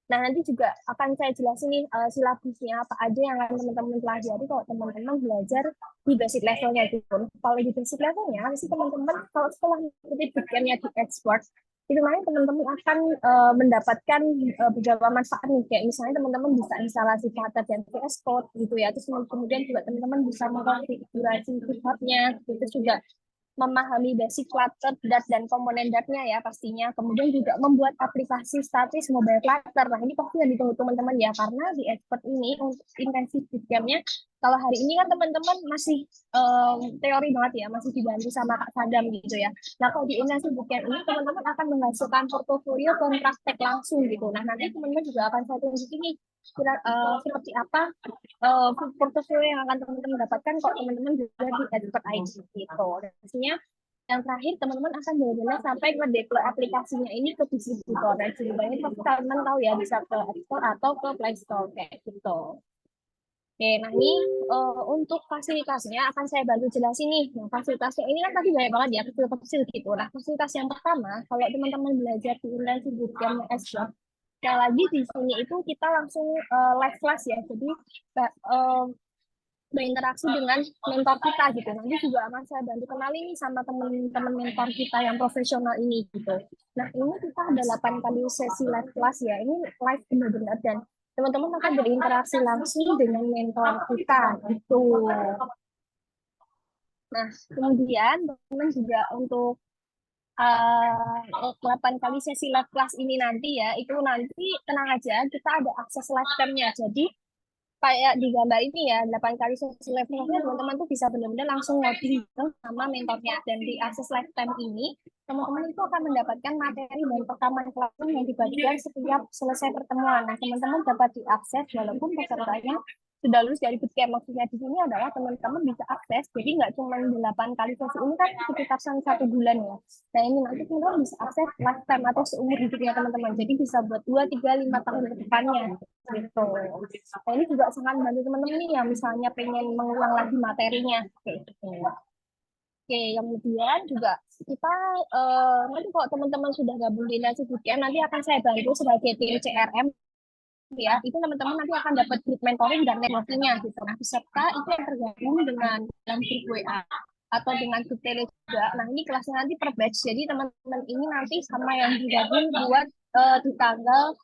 nah nanti juga akan saya jelasin nih silabusnya apa aja yang akan teman-teman pelajari kalau teman-teman belajar di basic levelnya gitu. Kalau di basic levelnya, sih teman-teman kalau setelah mengikuti bootcampnya di Expert, itu nanti teman-teman akan mendapatkan beberapa manfaat nih, kayak misalnya teman-teman bisa instalasi Flutter dan VS Code gitu ya, terus kemudian juga teman-teman bisa mengkonfigurasi GitHub-nya, terus juga memahami basic Flutter, Dart, dan komponen Dart-nya ya pastinya. Kemudian juga membuat aplikasi statis mobile Flutter. Nah, ini pasti yang ditunggu teman-teman ya, karena di Expert ini untuk intensif bootcamp-nya, kalau hari ini kan teman-teman masih teori banget ya, masih dibantu sama Kak Sadam gitu ya. Nah, kalau di intensif bootcamp ini, teman-teman akan menghasilkan portofolio dan praktek langsung gitu. Nah, nanti teman-teman juga akan saya tunjukin nih, seperti apa portofolio yang akan teman-teman dapatkan kalau teman-teman juga di Expert ID gitu. Dan pastinya yang terakhir teman-teman akan benar-benar sampai nge-deploy aplikasinya ini ke distributor, dan sebenarnya pasti teman-teman tahu ya bisa ke App Store atau ke Play Store kayak gitu. Oke, nah ini untuk fasilitasnya akan saya bantu jelasin nih. Nah, fasilitasnya ini kan tadi banyak banget ya, kecil-kecil gitu. Nah, fasilitas yang pertama, kalau teman-teman belajar di intensif bootcamp Expert, sekali lagi di sini itu kita langsung live class ya, jadi berinteraksi dengan mentor kita gitu. Nanti juga akan saya bantu kenalin nih sama teman-teman mentor kita yang profesional ini gitu. Nah, ini kita ada 8 kali sesi live class ya, ini live benar-benar, dan teman-teman akan berinteraksi langsung dengan mentor kita gitu. Nah, kemudian teman-teman juga untuk 8 kali sesi live class ini nanti ya, itu nanti tenang aja, kita ada akses lifetime-nya. Jadi kayak di gambar ini ya, 8 kali sesi live class-nya teman-teman tuh bisa benar-benar langsung ngobrol sama mentornya. Dan di akses lifetime ini, teman-teman itu akan mendapatkan materi dan rekaman kelas yang dibagikan setiap selesai pertemuan. Nah, teman-teman dapat diakses walaupun pesertanya sudah lulus dari bootcamp. Maksudnya di sini adalah teman-teman bisa akses, jadi nggak cuma 8 kali sesi ini kan sekitar 1 bulan ya. Nah, ini nanti teman-teman bisa akses lifetime atau seumur hidupnya teman-teman. Jadi bisa buat 2, 3, 5 tahun ke depannya gitu. Nah, ini juga sangat membantu teman-teman nih yang misalnya pengen mengulang lagi materinya kayak gitu. Oke, kemudian juga kita nanti kalau teman-teman sudah gabung di Intensive Bootcamp, nanti akan saya bantu sebagai tim CRM ya. Itu teman-teman nanti akan dapat grup mentoring dan networking-nya gitu. Nah, peserta itu yang tergabung dengan dalam grup WA atau dengan grup tele juga. Nah, ini kelasnya nanti per batch. Jadi teman-teman ini nanti sama yang digabung buat di tanggal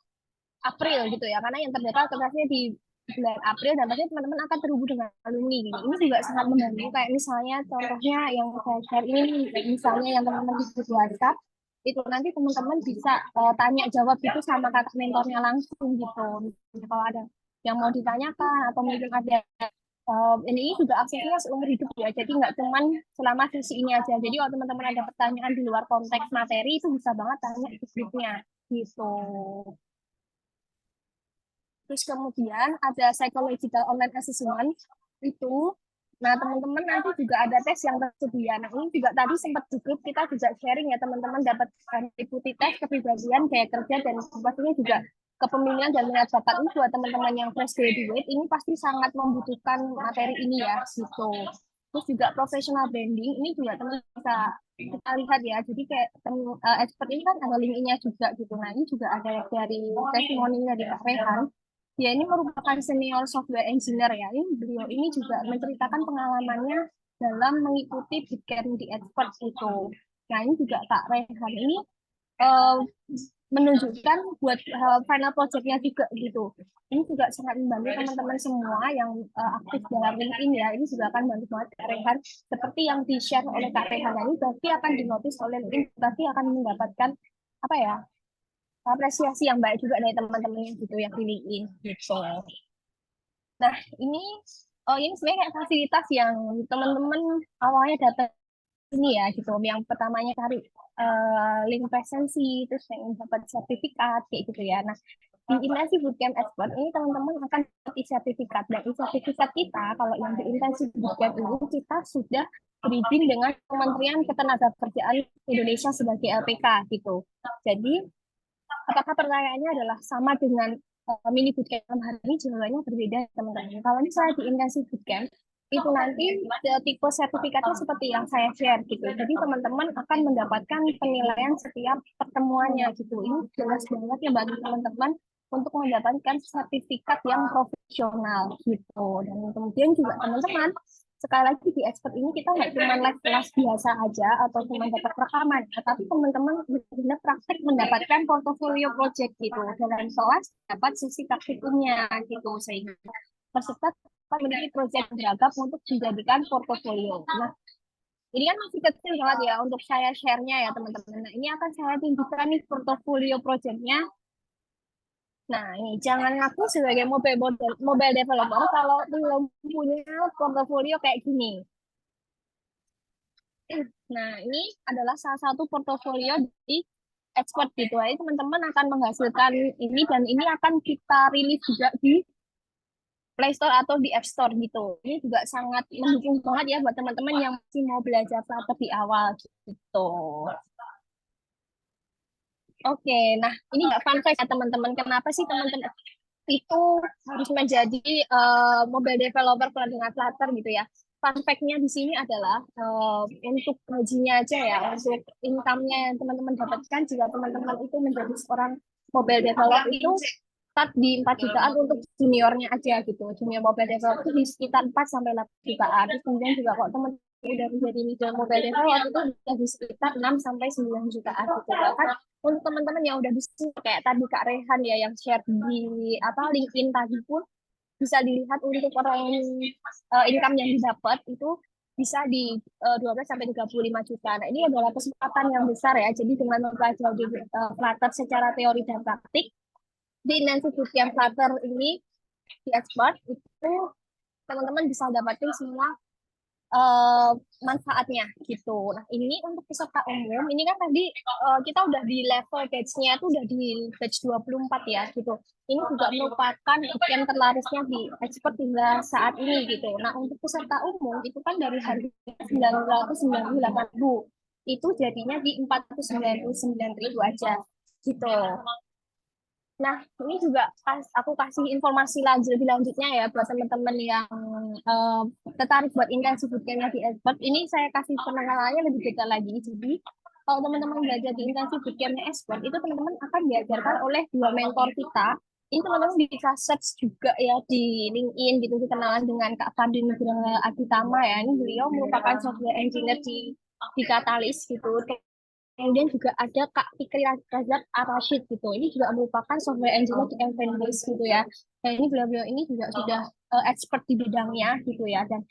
April gitu ya. Karena yang terdaftar kelasnya di bulan April dan pasti teman-teman akan terhubung dengan alumni gitu. Ini juga sangat membantu kayak misalnya contohnya yang saya share ini kayak misalnya yang teman-teman di grup WhatsApp itu nanti teman-teman bisa tanya jawab itu sama kakak mentornya langsung gitu. Kalau ada yang mau ditanyakan atau mungkin ada ini juga aksesnya seumur hidup ya. Jadi nggak cuman selama sesi ini aja. Jadi kalau teman-teman ada pertanyaan di luar konteks materi itu bisa banget tanya di grupnya gitu. Terus kemudian ada psychological online assessment itu. Nah, teman-teman nanti juga ada tes yang tersedia. Nah, ini juga tadi sempat di grup kita juga sharing ya, teman-teman dapat mengikuti tes kepribadian, gaya kerja, dan pastinya juga kepemimpinan dan minat bakat ini buat teman-teman yang fresh graduate, ini pasti sangat membutuhkan materi ini ya, gitu. Terus juga professional branding, ini juga teman-teman bisa kita lihat ya, jadi kayak expert ini kan ada link-nya juga gitu. Nah, ini juga ada dari testimoni dari Kak Rehan. Ya, ini merupakan senior software engineer ya. Ini beliau ini juga menceritakan pengalamannya dalam mengikuti bootcamp di expert itu. Nah, ini juga Kak Rehan ini eh, menunjukkan buat final project-nya juga gitu. Ini juga sangat membantu teman-teman semua yang aktif dalam LinkedIn ya. Ini juga akan membantu banget Kak Rehan. Seperti yang di-share oleh Kak Rehan ini, berarti akan dinotis oleh LinkedIn, berarti akan mendapatkan apa ya, apresiasi yang baik juga dari teman-teman gitu yang di LinkedIn gitu. Nah, ini sebenarnya kayak fasilitas yang teman-teman awalnya datang ini ya gitu. Yang pertamanya cari link presensi, terus yang dapat sertifikat kayak gitu ya. Nah, di Intensive Bootcamp Expert ini teman-teman akan dapat sertifikat. Dan sertifikat kita kalau yang di Intensive Bootcamp ini kita sudah berizin dengan Kementerian Ketenagakerjaan Indonesia sebagai LPK gitu. Jadi apakah pertanyaannya adalah sama dengan mini bootcamp hari ini? Jawabannya berbeda teman-teman. Kalau misalnya di intensive bootcamp itu nanti tipe sertifikatnya seperti yang saya share gitu. Jadi teman-teman akan mendapatkan penilaian setiap pertemuannya gitu. Ini jelas banget ya bagi teman-teman untuk mendapatkan sertifikat yang profesional gitu. Dan kemudian juga teman-teman sekali lagi di expert ini kita nggak cuma live kelas biasa aja atau cuma dapat rekaman, tetapi teman-teman benar-benar praktek mendapatkan portofolio project gitu dalam kelas dapat sisi praktikumnya gitu sehingga peserta dapat memiliki proyek beragam untuk dijadikan portofolio. Nah, ini kan masih kecil banget ya untuk saya share-nya ya teman-teman. Nah, ini akan saya tunjukkan nih portofolio project-nya. Nah, ini jangan ngaku sebagai mobile developer kalau belum punya portofolio kayak gini. Nah, ini adalah salah satu portofolio di expert gitu. Jadi teman-teman akan menghasilkan ini dan ini akan kita rilis juga di Play Store atau di App Store gitu. Ini juga sangat mendukung banget ya buat teman-teman yang masih mau belajar Flutter di awal gitu. Oke, nah ini nggak fun fact ya teman-teman. Kenapa sih teman-teman itu harus menjadi mobile developer dengan Flutter gitu ya? Fun fact-nya di sini adalah untuk gajinya aja ya, untuk income-nya yang teman-teman dapatkan jika teman-teman itu menjadi seorang mobile developer itu start di 4 jutaan untuk juniornya aja gitu. Junior mobile developer itu di sekitar 4 sampai 8 jutaan. Terus kemudian juga kalau teman udah menjadi middle mobile developer itu udah di sekitar 6 sampai 9 jutaan gitu. Bahkan untuk teman-teman yang udah bisa kayak tadi Kak Rehan ya yang share di LinkedIn tadi pun bisa dilihat untuk orang income yang didapat itu bisa di 12 sampai 35 juta. Nah, ini adalah kesempatan yang besar ya. Jadi dengan mempelajari Flutter secara teori dan praktik di Intensive Bootcamp Flutter ini di expert itu teman-teman bisa dapatin semua manfaatnya gitu. Nah, ini untuk peserta umum, ini kan tadi kita udah di level batch-nya itu udah di batch 24 ya gitu. Ini juga merupakan bootcamp terlarisnya di expert hingga saat ini gitu. Nah, untuk peserta umum itu kan dari harga 998.000 itu jadinya di 499.000 aja gitu. Nah, ini juga aku kasih informasi lebih lanjutnya ya buat teman-teman yang tertarik buat intensif bootcampnya di Expert. Ini saya kasih pengenalannya lebih detail lagi. Jadi, kalau teman-teman belajar di intensif bootcampnya Expert, itu teman-teman akan diajarkan oleh dua mentor kita. Ini teman-teman bisa search juga ya di LinkedIn gitu, kenalan dengan Kak Fadil Nugraha Aditama ya. Ini beliau merupakan software engineer di Katalis gitu. Kemudian juga ada Kak Fikri Razak Ar-Rasyid gitu. Ini juga merupakan software engineer di Envenbase gitu ya. Dan ini beliau-beliau ini juga sudah expert di bidangnya gitu ya. Dan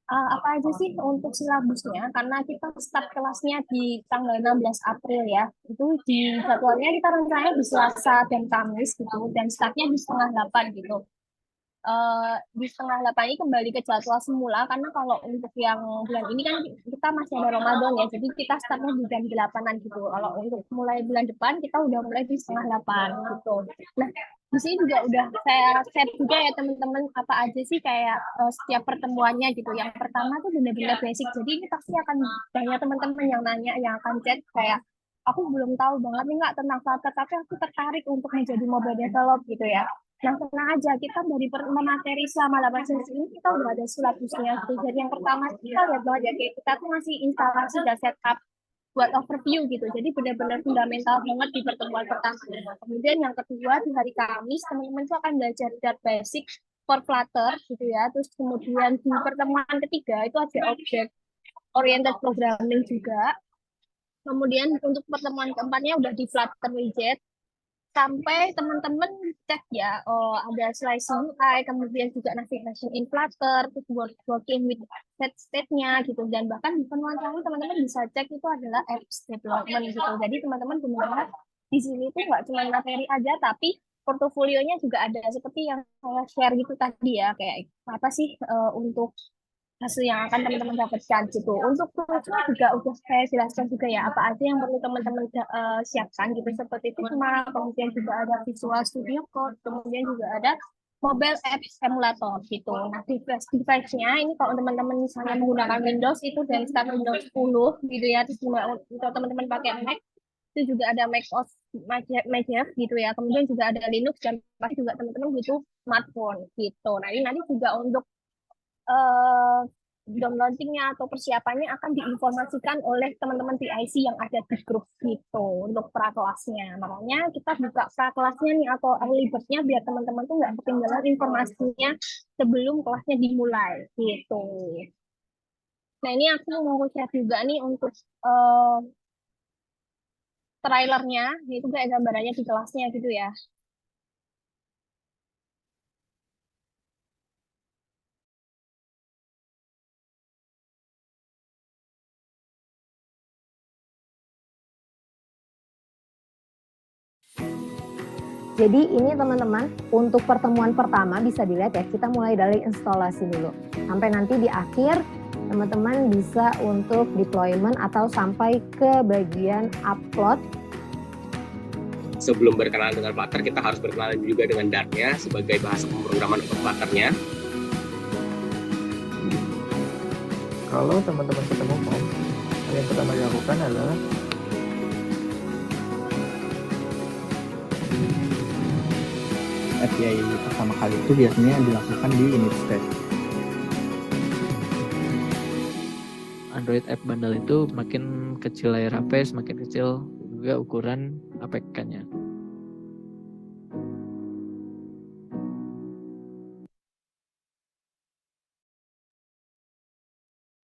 apa aja sih untuk silabusnya? Karena kita start kelasnya di tanggal 16 April ya. Itu di jadwalnya kita rencananya di Selasa dan Kamis gitu. Dan startnya di setengah 8 gitu. Di setengah 8 ini kembali ke jadwal semula karena kalau untuk yang bulan ini kan kita masih ada Ramadan ya, jadi kita startnya di jam 8-an gitu. Kalau untuk mulai bulan depan kita udah mulai di setengah 8 gitu. Nah, di sini juga udah saya share juga ya teman-teman apa aja sih kayak setiap pertemuannya gitu. Yang pertama tuh benar-benar basic. Jadi ini pasti akan banyak teman-teman yang nanya, yang akan chat kayak aku belum tahu banget nih nggak tentang Flutter, tapi aku tertarik untuk menjadi mobile develop gitu ya. Nah, tenang aja, kita dari materi selama 8 sesi ini, kita udah ada silabusnya. Jadi yang pertama, kita lihat banget ya, kayak kita tuh masih instalasi dan setup buat overview gitu. Jadi benar-benar fundamental banget di pertemuan pertama. Kemudian yang kedua, di hari Kamis, teman-teman tuh akan belajar data basic for Flutter gitu ya. Terus kemudian di pertemuan ketiga, itu ada object oriented programming juga. Kemudian untuk pertemuan keempatnya udah di Flutter widget. Sampai teman-teman cek ya, ada slicing UI, kemudian juga navigation in Flutter, terus working with state-nya gitu, dan bahkan di pertemuan terakhir teman-teman bisa cek itu adalah apps development gitu. Jadi teman-teman benar-benar di sini tuh nggak cuma materi aja, tapi portofolionya juga ada seperti yang saya share gitu tadi ya, kayak apa sih untuk hasil yang akan teman-teman dapatkan gitu. Untuk toolsnya juga udah saya jelaskan juga ya apa aja yang perlu teman-teman siapkan gitu seperti Figma, kemudian juga ada Visual Studio Code, kemudian juga ada mobile app simulator gitu. Nah, device-nya ini kalau teman-teman misalnya menggunakan Windows itu dari start Windows 10 gitu ya, terus kalau teman-teman pakai Mac itu juga ada Mac OS Magic gitu ya. Kemudian juga ada Linux dan pasti juga teman-teman butuh smartphone gitu. Nah, ini nanti juga untuk eh, downloadingnya atau persiapannya akan diinformasikan oleh teman-teman PIC yang ada di grup gitu untuk prakelasnya. Makanya kita buka prakelasnya nih atau early bird-nya biar teman-teman tuh nggak ketinggalan informasinya sebelum kelasnya dimulai gitu. Nah, ini aku mau share juga nih untuk eh, trailernya, itu kayak gambarannya di kelasnya gitu ya. Jadi ini teman-teman, untuk pertemuan pertama bisa dilihat ya, kita mulai dari instalasi dulu. Sampai nanti di akhir, teman-teman bisa untuk deployment atau sampai ke bagian upload. Sebelum berkenalan dengan Flutter, kita harus berkenalan juga dengan Dart-nya sebagai bahasa pemrograman untuk Flutter-nya. Kalau teman-teman ketemu form, yang pertama dilakukan adalah API pertama kali itu biasanya dilakukan di init stage. Android App Bundle itu makin kecil layar HP, semakin kecil juga ukuran APK-nya.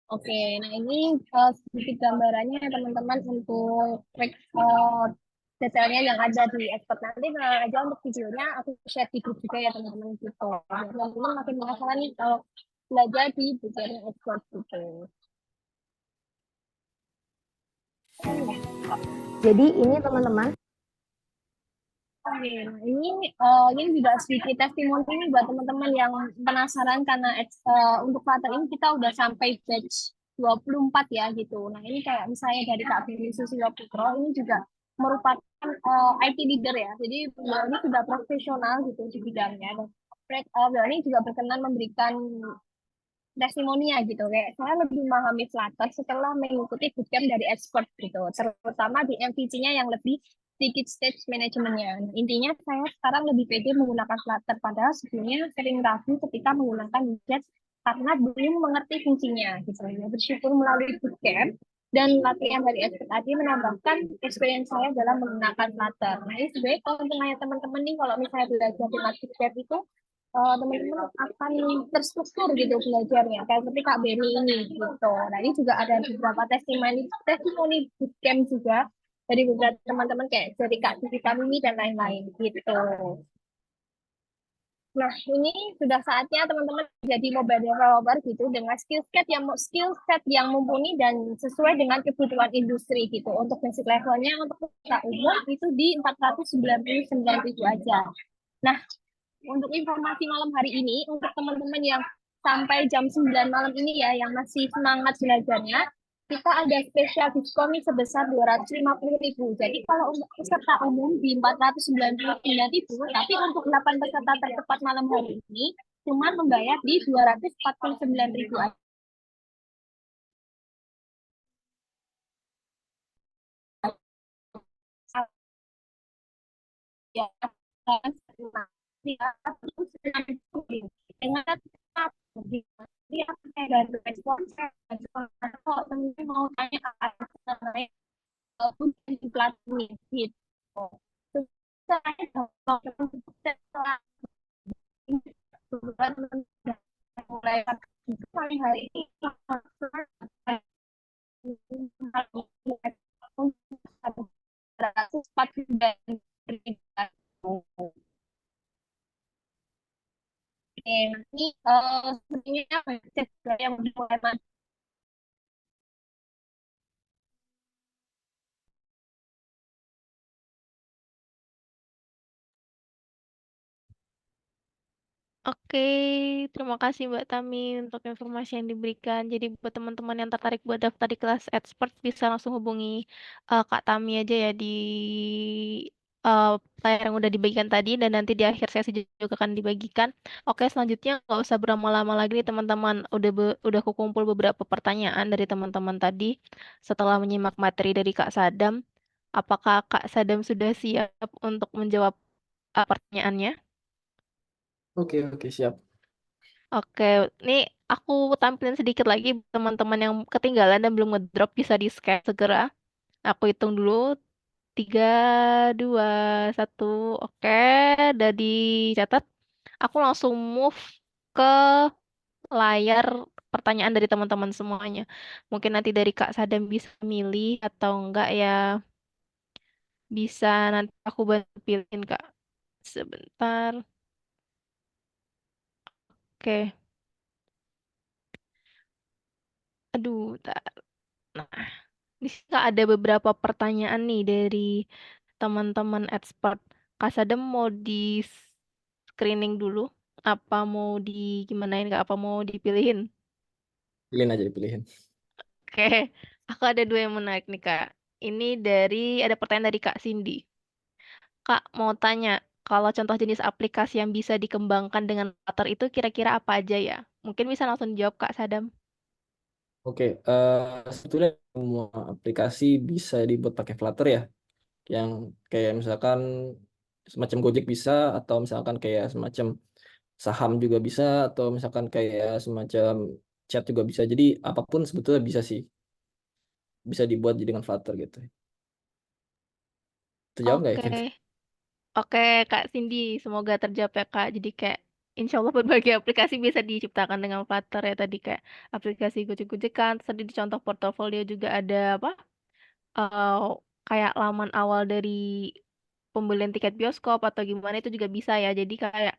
Oke, nah ini sedikit gambarannya teman-teman untuk detailnya yang ada di expert. Nanti aja untuk videonya aku share di grup juga ya teman-teman gitu. Teman-teman makin penasaran nih kalau belajar di belajar expert gitu. Jadi ini teman-teman, Oke, nah ini juga sedikit testimoni ini buat teman-teman yang penasaran karena untuk Flutter ini kita udah sampai batch 24 ya gitu. Nah ini kayak misalnya dari Kak Bini Susilo Putro ini juga merupakan IT leader ya. Jadi beliau ini sudah profesional gitu di bidangnya. Dan beliau ini juga berkenan memberikan testimoninya gitu. Kayak saya lebih memahami Flutter setelah mengikuti bootcamp dari expert gitu. Terutama di MVC-nya yang lebih sedikit stage manajemennya. Nah, intinya saya sekarang lebih pede menggunakan Flutter, padahal sebelumnya sering ragu ketika menggunakan widget karena belum mengerti fungsinya gitu ya. Bersyukur melalui bootcamp dan latihan dari expert tadi menambahkan experience saya dalam menggunakan Flutter. Nah, ini sebenarnya kalau untuk teman-teman nih, kalau misalnya belajar dengan bootcamp itu teman-teman akan terstruktur gitu belajarnya kayak seperti Kak Beni ini gitu. Nah, ini juga ada beberapa testimoni bootcamp juga dari beberapa teman-teman kayak dari Kak Tivita Mimi dan lain-lain gitu. Nah, ini sudah saatnya teman-teman jadi mobile developer gitu dengan skill set yang mumpuni dan sesuai dengan kebutuhan industri gitu. Untuk basic levelnya untuk kita umum itu di 499.000 aja. Nah, untuk informasi malam hari ini untuk teman-teman yang sampai jam 9 malam ini ya yang masih semangat belajarnya, kita ada spesial diskon sebesar 250.000. Jadi kalau untuk peserta umum di 499.000, tapi untuk 8 peserta tertepat malam hari ini cuma membayar di 249.000 aja. Ya, dengan dia kayak dari respon kalau temen mau tanya apa mengenai pelatih gitu. Saya setelah mulai hari ini ini sebenarnya yang mulai Oke, terima kasih Mbak Tami untuk informasi yang diberikan. Jadi buat teman-teman yang tertarik buat daftar di kelas expert bisa langsung hubungi Kak Tami aja ya di layar yang udah dibagikan tadi dan nanti di akhir sesi juga akan dibagikan. Oke, selanjutnya nggak usah berlama-lama lagi nih teman-teman. Udah kukumpul beberapa pertanyaan dari teman-teman tadi setelah menyimak materi dari Kak Sadam. Apakah Kak Sadam sudah siap untuk menjawab pertanyaannya? Oke, siap. Oke, ini aku tampilin sedikit lagi buat teman-teman yang ketinggalan dan belum ngedrop bisa di-scan segera. Aku hitung dulu. 3, 2, 1. Oke, udah dicatat. Aku langsung move ke layar pertanyaan dari teman-teman semuanya. Mungkin nanti dari Kak Sadam bisa milih atau enggak ya. Bisa nanti aku bantu pilihin Kak. Sebentar. Oke. Aduh, nah, di sini Kak, ada beberapa pertanyaan nih dari teman-teman expert. Kak Sadam mau di screening dulu? Apa mau di gimanain Kak? Apa mau dipilihin? Pilihin aja, dipilihin. Oke, aku ada dua yang menarik nih Kak. Ini ada pertanyaan dari Kak Cindy. Kak mau tanya, kalau contoh jenis aplikasi yang bisa dikembangkan dengan Flutter itu kira-kira apa aja ya? Mungkin bisa langsung dijawab Kak Sadam. Oke, sebetulnya semua aplikasi bisa dibuat pakai Flutter ya. Yang kayak misalkan semacam Gojek bisa, atau misalkan kayak semacam saham juga bisa, atau misalkan kayak semacam chat juga bisa. Jadi apapun sebetulnya bisa sih, bisa dibuat jadi dengan Flutter gitu. Terjawab nggak ya, Oke. Chen? Oke, Kak Cindy, semoga terjawab ya, Kak. Jadi kayak insya Allah berbagai aplikasi bisa diciptakan dengan Flutter ya tadi kayak aplikasi Gojek-Gojekan, terus tadi di contoh portofolio juga ada apa? eh, Kayak laman awal dari pembelian tiket bioskop atau gimana itu juga bisa ya. Jadi kayak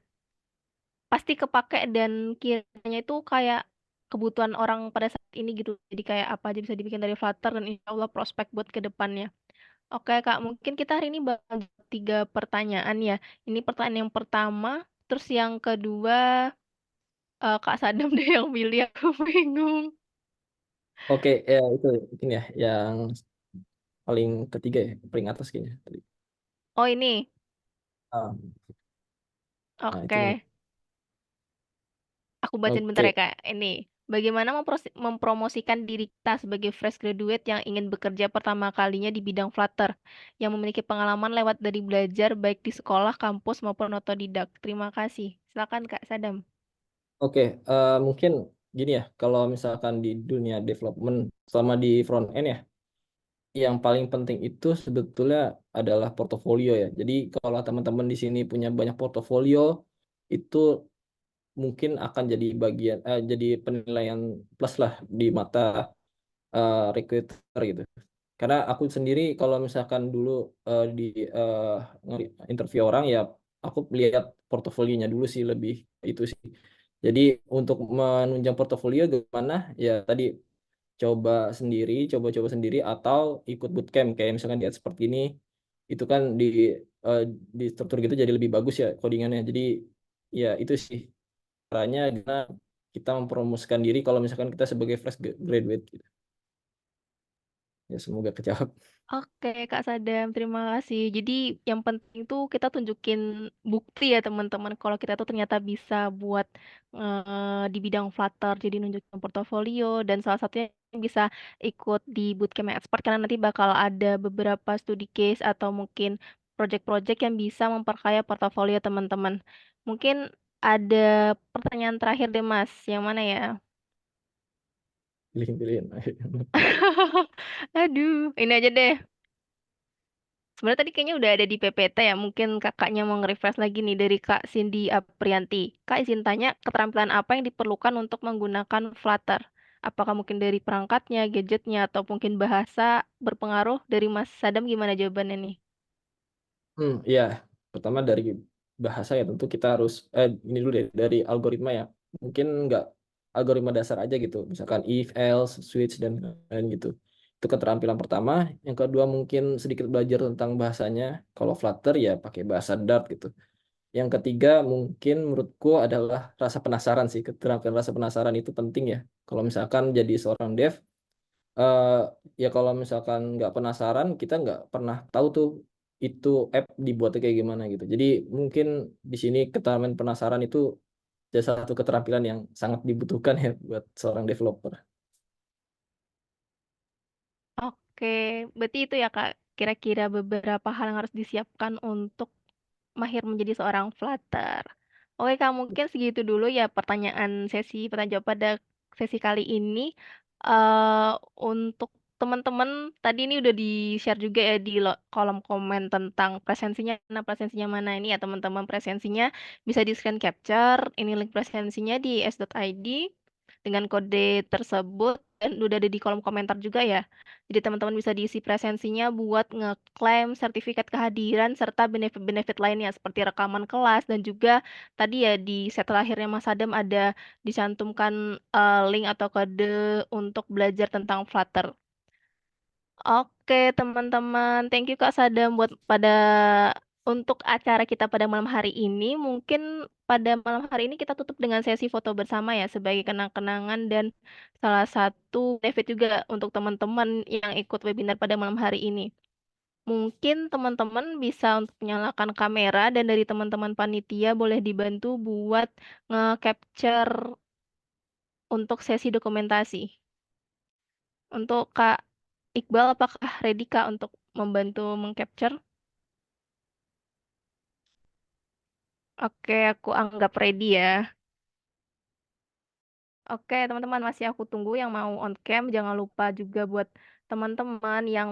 pasti kepake dan kiranya itu kayak kebutuhan orang pada saat ini gitu. Jadi kayak apa aja bisa dibikin dari Flutter dan insya Allah prospek buat ke depannya. Oke Kak, mungkin kita hari ini bagi 3 pertanyaan ya. Ini pertanyaan yang pertama, terus yang kedua Kak Sadam deh yang pilih, aku bingung. Oke, ya itu ini ya, yang paling ketiga ya, paling atas kayaknya tadi. Oh ini, Ah, nah itu nih. oke. Aku bacain bentar Oke, ya Kak. Ini, Bagaimana mempromosikan diri kita sebagai fresh graduate yang ingin bekerja pertama kalinya di bidang Flutter, yang memiliki pengalaman lewat dari belajar baik di sekolah, kampus, maupun otodidak. Terima kasih. Silakan Kak Sadam. Oke, mungkin gini ya, kalau misalkan di dunia development sama di front end ya, yang paling penting itu sebetulnya adalah portofolio ya. Jadi kalau teman-teman di sini punya banyak portofolio, itu mungkin akan jadi jadi penilaian plus lah di mata recruiter gitu. Karena aku sendiri kalau misalkan dulu di interview orang ya, aku lihat portofolionya dulu sih, lebih itu sih. Jadi untuk menunjang portofolio gimana? Ya tadi coba-coba sendiri atau ikut bootcamp kayak misalkan di seperti ini, itu kan di struktur gitu jadi lebih bagus ya codingannya. Jadi ya itu sih caranya gimana kita mempromosikan diri kalau misalkan kita sebagai fresh graduate gitu. Ya semoga kejawab. Oke, Kak Sadam, terima kasih. Jadi yang penting tuh kita tunjukin bukti ya teman-teman kalau kita tuh ternyata bisa buat di bidang Flutter. Jadi nunjukin portofolio dan salah satunya bisa ikut di bootcamp expert karena nanti bakal ada beberapa studi case atau mungkin project-project yang bisa memperkaya portofolio teman-teman. Mungkin ada pertanyaan terakhir deh Mas, yang mana ya? Pilih-pilihin. Aduh, ini aja deh. Sebenarnya tadi kayaknya udah ada di PPT ya. Mungkin kakaknya mau nge-refresh lagi nih dari Kak Cindy Aprianti. Kak izin tanya, keterampilan apa yang diperlukan untuk menggunakan Flutter? Apakah mungkin dari perangkatnya, gadgetnya, atau mungkin bahasa berpengaruh? Dari Mas Sadam gimana jawabannya nih? Ya, pertama dari bahasa ya tentu kita harus ini dulu deh dari algoritma ya. Mungkin nggak algoritma dasar aja gitu. Misalkan if, else, switch dan lain gitu. Itu keterampilan pertama. Yang kedua mungkin sedikit belajar tentang bahasanya. Kalau Flutter ya pakai bahasa Dart gitu. Yang ketiga mungkin menurutku adalah rasa penasaran sih. Keterampilan rasa penasaran itu penting ya. Kalau misalkan jadi seorang dev, eh, ya kalau misalkan nggak penasaran, kita nggak pernah tahu tuh itu app dibuatnya kayak gimana gitu. Jadi mungkin di sini keterampilan penasaran itu jadi satu keterampilan yang sangat dibutuhkan ya buat seorang developer. Oke, berarti itu ya Kak. Kira-kira beberapa hal yang harus disiapkan untuk mahir menjadi seorang Flutter. Oke Kak, mungkin segitu dulu ya pertanyaan jawab pada sesi kali ini. Untuk teman-teman tadi ini udah di-share juga ya di kolom komen tentang presensinya mana ini ya teman-teman, presensinya bisa di screen capture. Ini link presensinya di s.id dengan kode tersebut dan udah ada di kolom komentar juga ya. Jadi teman-teman bisa diisi presensinya buat ngeklaim sertifikat kehadiran serta benefit-benefit lainnya seperti rekaman kelas dan juga tadi ya di set terakhirnya Mas Adam ada dicantumkan link atau kode untuk belajar tentang Flutter. Oke, teman-teman. Thank you Kak Sadam buat untuk acara kita pada malam hari ini. Mungkin pada malam hari ini kita tutup dengan sesi foto bersama ya sebagai kenang-kenangan dan salah satu benefit juga untuk teman-teman yang ikut webinar pada malam hari ini. Mungkin teman-teman bisa untuk menyalakan kamera dan dari teman-teman panitia boleh dibantu buat nge-capture untuk sesi dokumentasi. Untuk Kak Iqbal, apakah ready Kak untuk membantu meng-capture? Oke, aku anggap ready ya. Oke, teman-teman masih aku tunggu yang mau on cam. Jangan lupa juga buat teman-teman yang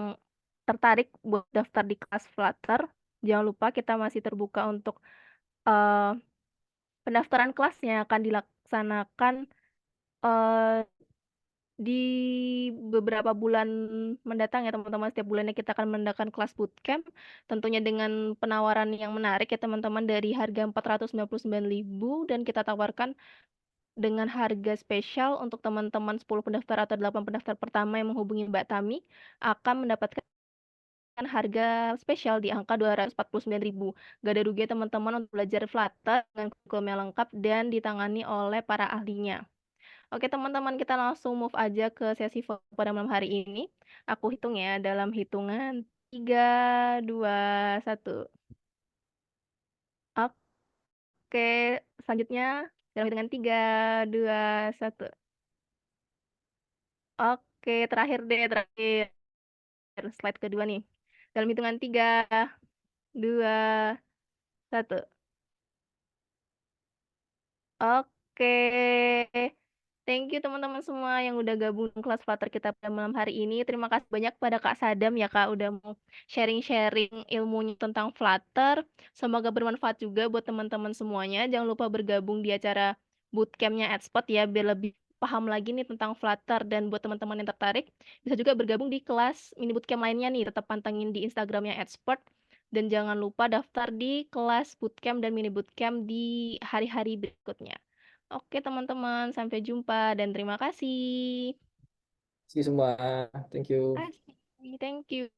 tertarik buat daftar di kelas Flutter. Jangan lupa kita masih terbuka untuk eh, pendaftaran kelasnya akan dilaksanakan eh, di beberapa bulan mendatang ya teman-teman. Setiap bulannya kita akan mengadakan kelas bootcamp. Tentunya dengan penawaran yang menarik ya teman-teman dari harga 499.000 dan kita tawarkan dengan harga spesial untuk teman-teman 10 pendaftar atau 8 pendaftar pertama yang menghubungi Mbak Tami akan mendapatkan harga spesial di angka 249.000. Gak ada rugi ya teman-teman untuk belajar Flutter dengan kurikulum yang lengkap dan ditangani oleh para ahlinya. Oke teman-teman, kita langsung move aja ke sesi foto pada malam hari ini. Aku hitung ya dalam hitungan 3, 2, 1. Oke, selanjutnya dalam hitungan 3, 2, 1. Oke, terakhir deh, terakhir. Slide kedua nih. Dalam hitungan 3, 2, 1. Oke. Thank you teman-teman semua yang udah gabung di kelas Flutter kita pada malam hari ini. Terima kasih banyak pada Kak Sadam ya Kak udah mau sharing-sharing ilmunya tentang Flutter. Semoga bermanfaat juga buat teman-teman semuanya. Jangan lupa bergabung di acara bootcampnya Adspot ya biar lebih paham lagi nih tentang Flutter, dan buat teman-teman yang tertarik bisa juga bergabung di kelas mini bootcamp lainnya nih. Tetap pantengin di Instagramnya Adspot, dan jangan lupa daftar di kelas bootcamp dan mini bootcamp di hari-hari berikutnya. Oke teman-teman, sampai jumpa dan terima kasih. See you semua. Thank you. Asik. Thank you.